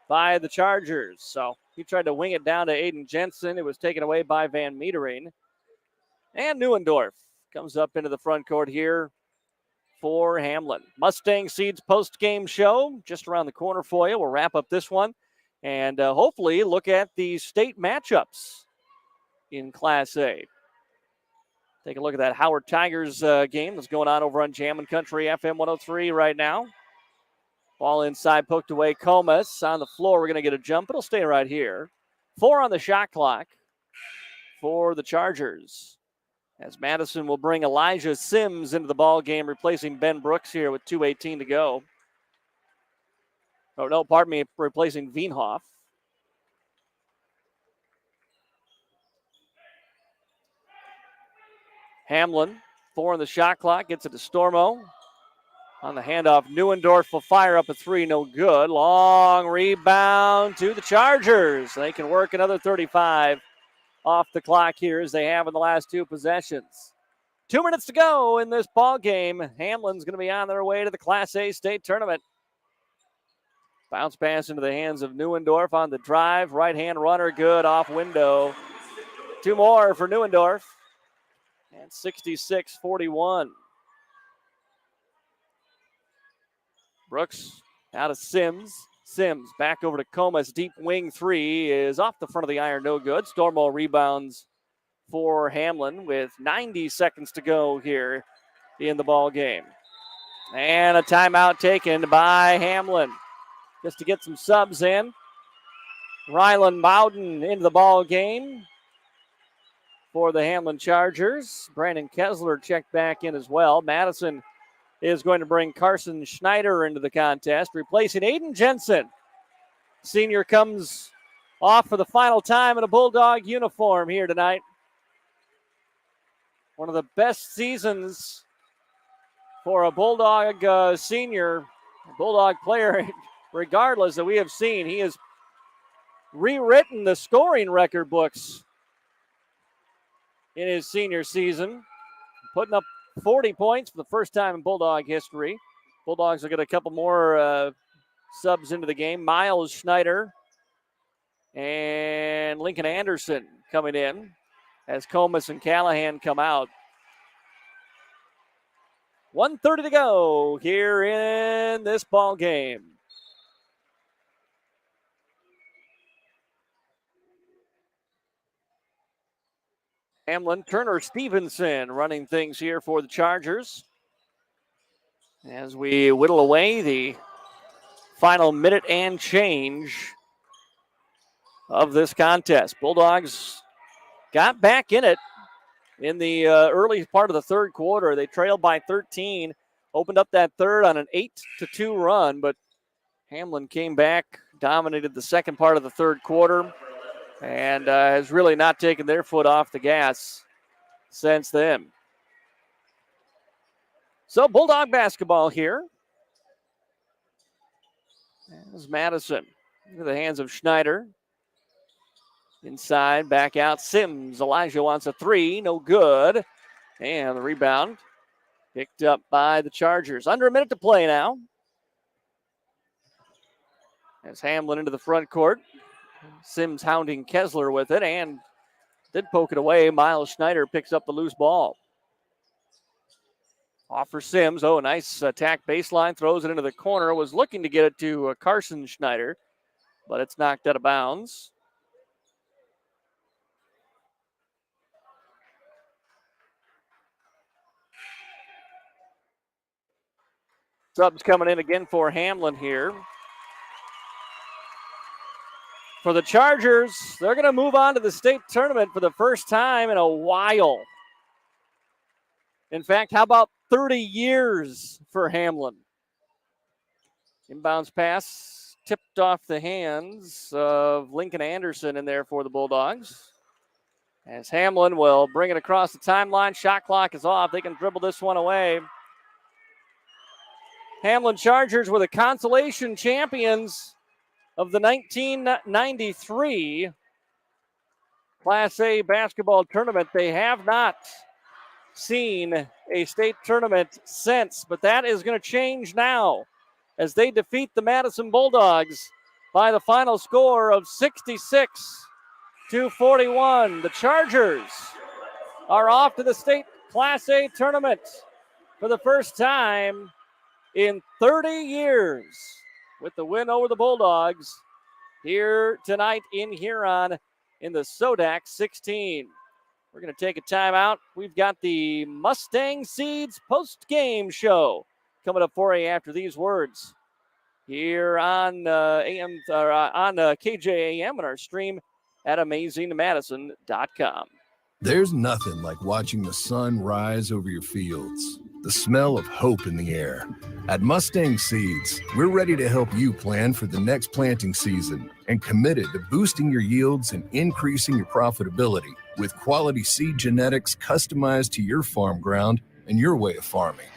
by the Chargers. So he tried to wing it down to Aiden Jensen. It was taken away by Van Meterine. And Neuendorf comes up into the front court here for Hamlin. Mustang Seeds post-game show just around the corner for you. We'll wrap up this one and hopefully look at the state matchups in Class A. Take a look at that Howard Tigers game that's going on over on Jammin' Country FM 103 right now. Ball inside, poked away. Comas on the floor. We're going to get a jump. It'll stay right here. 4 on the shot clock for the Chargers. As Madison will bring Elijah Sims into the ball game, replacing Ben Brooks here with 2:18 to go. Oh, no, pardon me, replacing Veenhoff. Hamlin, 4 on the shot clock, gets it to Stormo. On the handoff, Neuendorf will fire up a 3, no good. Long rebound to the Chargers. They can work another 35 off the clock here as they have in the last 2 possessions. 2 minutes to go in this ball game. Hamlin's going to be on their way to the Class A state tournament. Bounce pass into the hands of Neuendorf on the drive. Right-hand runner, good, off window. 2 more for Neuendorf. And 66-41. Brooks out of Sims. Sims back over to Comas. Deep wing 3 is off the front of the iron. No good. Stormo rebounds for Hamlin with 90 seconds to go here in the ball game. And a timeout taken by Hamlin just to get some subs in. Rylan Bowden into the ball game for the Hamlin Chargers. Brandon Kessler checked back in as well. Madison is going to bring Carson Schneider into the contest, replacing Aiden Jensen. Senior comes off for the final time in a Bulldog uniform here tonight. One of the best seasons for a Bulldog senior, Bulldog player, regardless, that we have seen. He has rewritten the scoring record books in his senior season, putting up 40 points for the first time in Bulldog history. Bulldogs will get a couple more subs into the game. Miles Schneider and Lincoln Anderson coming in as Comas and Callahan come out. 1:30 to go here in this ball game. Hamlin, Turner, Stevenson running things here for the Chargers. As we whittle away the final minute and change of this contest. Bulldogs got back in it in the early part of the third quarter. They trailed by 13, opened up that third on an 8-2 run, but Hamlin came back, dominated the second part of the third quarter, and has really not taken their foot off the gas since then. So Bulldog basketball here. As Madison into the hands of Schneider. Inside, back out, Sims. Elijah wants a 3, no good. And the rebound picked up by the Chargers. Under a minute to play now. As Hamlin into the front court. Sims hounding Kessler with it and did poke it away. Miles Schneider picks up the loose ball. Off for Sims. Oh, nice attack baseline. Throws it into the corner. Was looking to get it to Carson Schneider, but it's knocked out of bounds. Subs coming in again for Hamlin here. For the Chargers, they're going to move on to the state tournament for the first time in a while. In fact, how about 30 years for Hamlin? Inbounds pass tipped off the hands of Lincoln Anderson in there for the Bulldogs. As Hamlin will bring it across the timeline. Shot clock is off. They can dribble this one away. Hamlin Chargers were the consolation champions of the 1993 Class A basketball tournament. They have not seen a state tournament since, but that is going to change now as they defeat the Madison Bulldogs by the final score of 66-41. The Chargers are off to the state Class A tournament for the first time in 30 years with the win over the Bulldogs here tonight in Huron in the SoDak 16. We're going to take a timeout. We've got the Mustang Seeds post-game show coming up for you after these words here on KJAM and our stream at amazingmadison.com. There's nothing like watching the sun rise over your fields, the smell of hope in the air. At Mustang Seeds, we're ready to help you plan for the next planting season and committed to boosting your yields and increasing your profitability with quality seed genetics customized to your farm ground and your way of farming.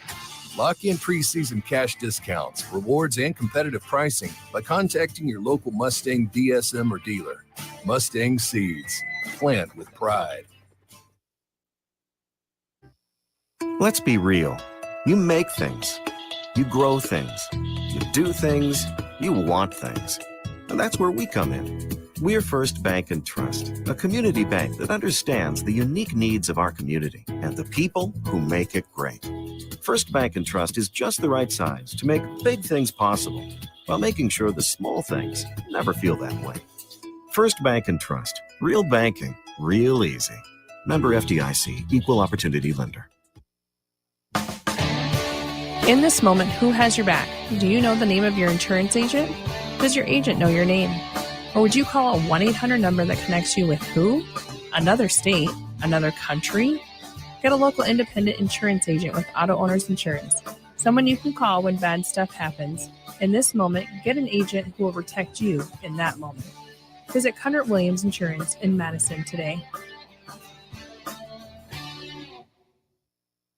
Lock in preseason cash discounts, rewards, and competitive pricing by contacting your local Mustang DSM or dealer. Mustang Seeds. Plant with pride. Let's be real. You make things. You grow things. You do things. You want things. And that's where we come in. We're First Bank and Trust, a community bank that understands the unique needs of our community and the people who make it great. First Bank and Trust is just the right size to make big things possible while making sure the small things never feel that way. First Bank and Trust. Real banking, real easy. Member FDIC, Equal Opportunity Lender. In this moment, who has your back? Do you know the name of your insurance agent? Does your agent know your name? Or would you call a 1-800 number that connects you with who? Another state? Another country? Get a local independent insurance agent with Auto Owners Insurance. Someone you can call when bad stuff happens. In this moment, get an agent who will protect you in that moment. Visit Cundert Williams Insurance in Madison today.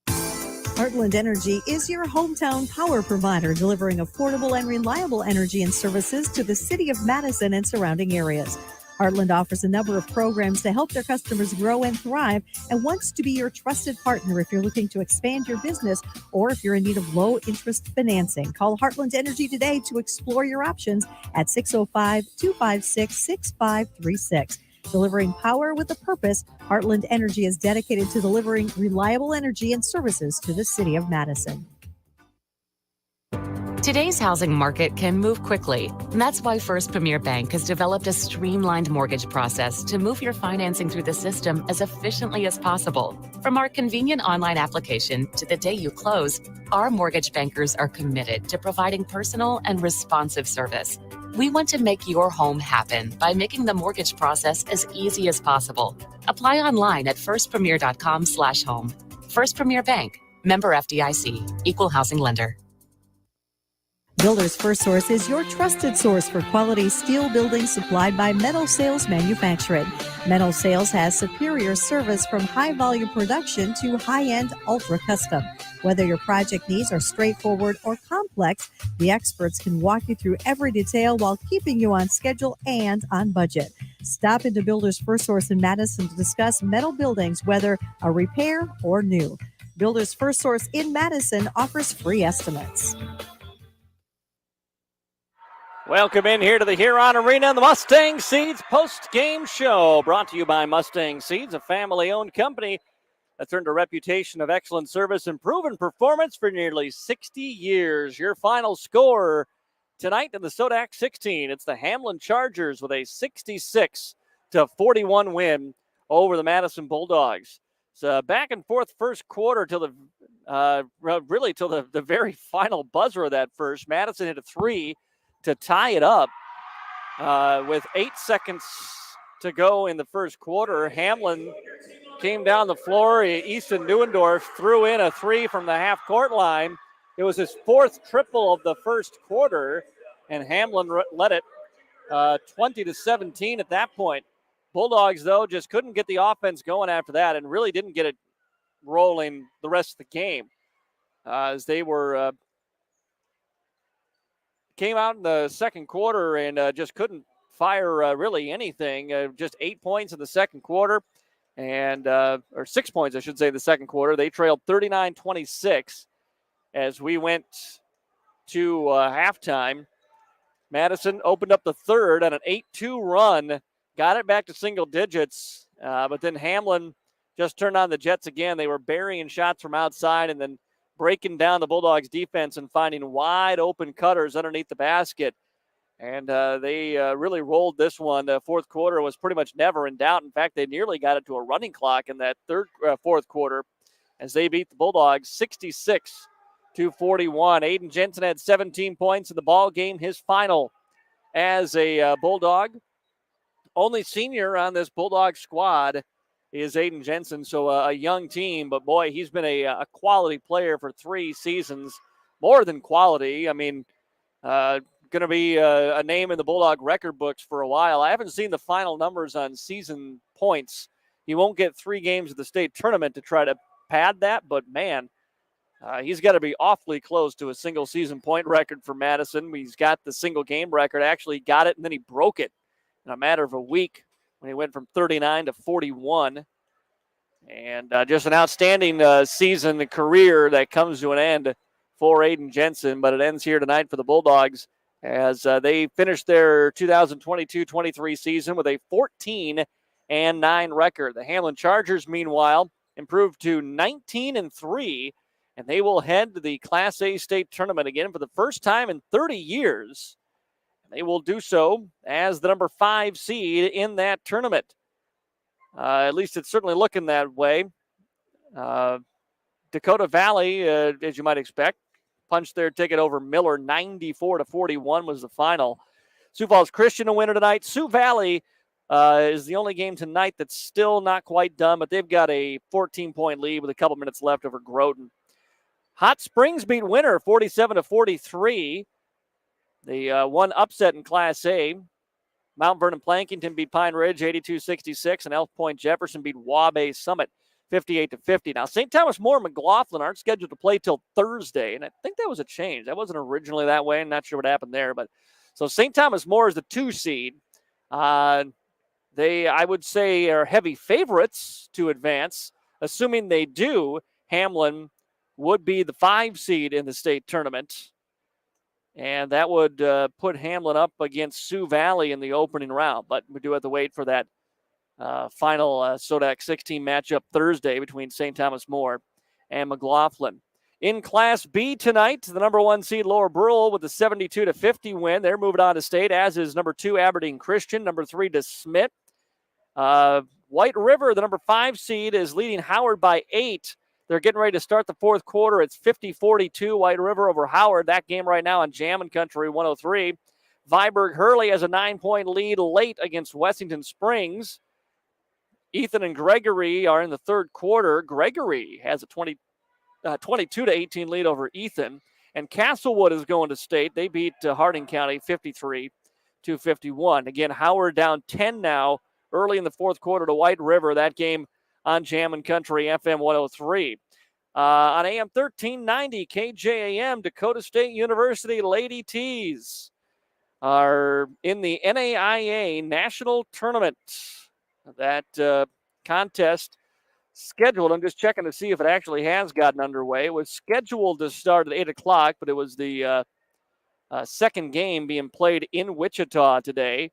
Heartland Energy is your hometown power provider, delivering affordable and reliable energy and services to the city of Madison and surrounding areas. Heartland offers a number of programs to help their customers grow and thrive and wants to be your trusted partner if you're looking to expand your business or if you're in need of low-interest financing. Call Heartland Energy today to explore your options at 605-256-6536. Delivering power with a purpose, Heartland Energy is dedicated to delivering reliable energy and services to the city of Madison. Today's housing market can move quickly, and that's why First Premier Bank has developed a streamlined mortgage process to move your financing through the system as efficiently as possible. From our convenient online application to the day you close, our mortgage bankers are committed to providing personal and responsive service. We want to make your home happen by making the mortgage process as easy as possible. Apply online at firstpremier.com/home. First Premier Bank, member FDIC, equal housing lender. Builders First Source is your trusted source for quality steel building supplied by Metal Sales Manufacturing. Metal Sales has superior service from high-volume production to high-end ultra-custom. Whether your project needs are straightforward or complex, the experts can walk you through every detail while keeping you on schedule and on budget. Stop into Builders First Source in Madison to discuss metal buildings, whether a repair or new. Builders First Source in Madison offers free estimates. Welcome in here to the Huron Arena and the Mustang Seeds post-game show, brought to you by Mustang Seeds, a family-owned company that's earned a reputation of excellent service and proven performance for nearly 60 years. Your final score tonight in the SoDak 16, it's the Hamlin Chargers with a 66-41 win over the Madison Bulldogs. It's a back-and-forth first quarter till the very final buzzer of that first. Madison hit a three to tie it up with 8 seconds to go in the first quarter. Hamlin came down the floor. Easton Neuendorf threw in a three from the half-court line. It was his fourth triple of the first quarter, and Hamlin led it 20-17 at that point. Bulldogs, though, just couldn't get the offense going after that and really didn't get it rolling the rest of the game as they were came out in the second quarter and just couldn't fire really anything. Just 8 points in the second quarter, or 6 points, I should say, in the second quarter. They trailed 39-26 as we went to halftime. Madison opened up the third on an 8-2 run, got it back to single digits, but then Hamlin just turned on the Jets again. They were burying shots from outside and then breaking down the Bulldogs defense and finding wide open cutters underneath the basket. And they really rolled this one. The fourth quarter was pretty much never in doubt. In fact, they nearly got it to a running clock in that fourth quarter as they beat the Bulldogs 66-41. Aiden Jensen had 17 points in the ball game, his final as a Bulldog. Only senior on this Bulldog squad is Aiden Jensen, so a young team. But, boy, he's been a quality player for 3 seasons, more than quality. I mean, going to be a name in the Bulldog record books for a while. I haven't seen the final numbers on season points. He won't get 3 games of the state tournament to try to pad that, but, man, he's got to be awfully close to a single season point record for Madison. He's got the single game record, actually got it, and then he broke it in a matter of a week when he went from 39 to 41. And just an outstanding season career that comes to an end for Aiden Jensen, but it ends here tonight for the Bulldogs as they finished their 2022-23 season with a 14-9 record. The Hamlin Chargers, meanwhile, improved to 19-3, and they will head to the Class A state tournament again for the first time in 30 years. They will do so as the number 5 seed in that tournament. At least it's certainly looking that way. Dakota Valley, as you might expect, punched their ticket over Miller. 94-41 was the final. Sioux Falls Christian a winner tonight. Sioux Valley is the only game tonight that's still not quite done, but they've got a 14-point lead with a couple minutes left over Groton. Hot Springs beat Winter 47-43. The one upset in Class A. Mount Vernon Plankington beat Pine Ridge 82-66, and Elk Point Jefferson beat Wabash Summit 58-50. Now, St. Thomas More and McLaughlin aren't scheduled to play till Thursday, and I think that was a change. That wasn't originally that way. I'm not sure what happened there, but so St. Thomas More is the 2 seed. They, I would say, are heavy favorites to advance. Assuming they do, Hamlin would be the 5 seed in the state tournament. And that would put Hamlin up against Sioux Valley in the opening round. But we do have to wait for that final SoDak 16 matchup Thursday between St. Thomas More and McLaughlin. In Class B tonight, the number 1 seed Lower Burrell with a 72-50 win. They're moving on to state, as is number 2 Aberdeen Christian, number 3 DeSmit. White River, the number 5 seed, is leading Howard by 8. They're getting ready to start the fourth quarter. It's 50-42, White River over Howard. That game right now on Jammin' Country 103. Viborg Hurley has a 9-point lead late against Wessington Springs. Ethan and Gregory are in the third quarter. Gregory has a 22-18 lead over Ethan. And Castlewood is going to state. They beat Harding County 53-51. Again, Howard down 10 now early in the fourth quarter to White River. That game on Jammin' Country FM 103. On AM 1390 KJAM, Dakota State University Lady Tees are in the NAIA National Tournament. That contest scheduled, I'm just checking to see if it actually has gotten underway. It was scheduled to start at 8 o'clock, but it was the second game being played in Wichita today.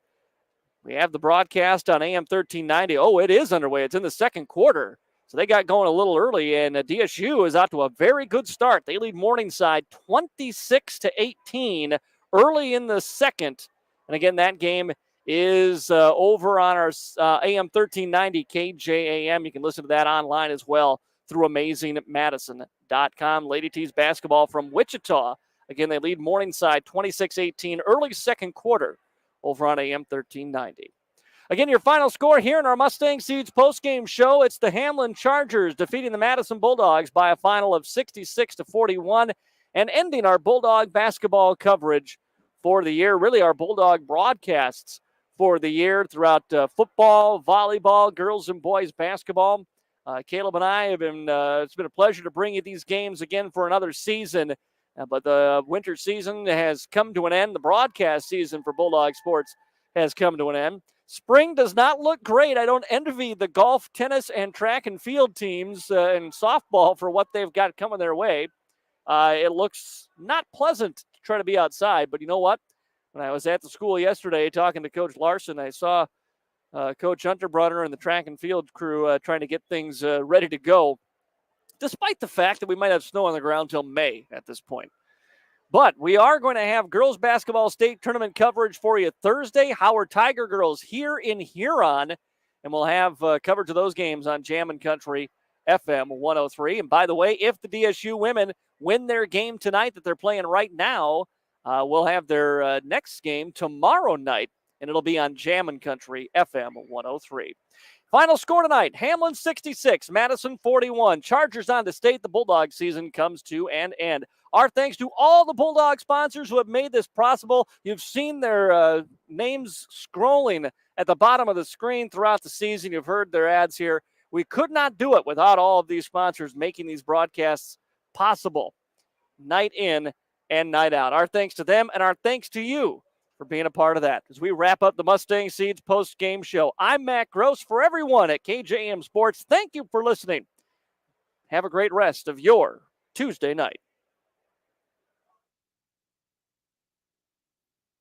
We have the broadcast on AM 1390. Oh, it is underway. It's in the second quarter. So they got going a little early, and DSU is out to a very good start. They lead Morningside 26-18 early in the second. And again, that game is over on our AM 1390 KJAM. You can listen to that online as well through AmazingMadison.com. Lady Tees basketball from Wichita. Again, they lead Morningside 26-18 early second quarter over on AM 1390. Again, your final score here in our Mustang Seeds postgame show. It's the Hamlin Chargers defeating the Madison Bulldogs by a final of 66-41 and ending our Bulldog basketball coverage for the year. Really, our Bulldog broadcasts for the year throughout football, volleyball, girls and boys basketball. Caleb and I have been, it's been a pleasure to bring you these games again for another season. But the winter season has come to an end. The broadcast season for Bulldog Sports has come to an end. Spring does not look great. I don't envy the golf, tennis, and track and field teams and softball for what they've got coming their way. It looks not pleasant to try to be outside, but you know what? When I was at the school yesterday talking to Coach Larson, I saw Coach Unterbrunner and the track and field crew trying to get things ready to go, despite the fact that we might have snow on the ground till May at this point. But we are going to have girls basketball state tournament coverage for you Thursday. Howard Tiger girls here in Huron, and we'll have coverage of those games on Jammin' Country FM 103. And by the way, if the DSU women win their game tonight that they're playing right now, we'll have their next game tomorrow night, and it'll be on Jammin' Country FM 103. Final score tonight, Hamlin 66, Madison 41. Chargers on to state. The Bulldog season comes to an end. Our thanks to all the Bulldog sponsors who have made this possible. You've seen their names scrolling at the bottom of the screen throughout the season. You've heard their ads here. We could not do it without all of these sponsors making these broadcasts possible, night in and night out. Our thanks to them, and our thanks to you for being a part of that. As we wrap up the Mustang Seeds post-game show, I'm Matt Gross. For everyone at KJM Sports, thank you for listening. Have a great rest of your Tuesday night.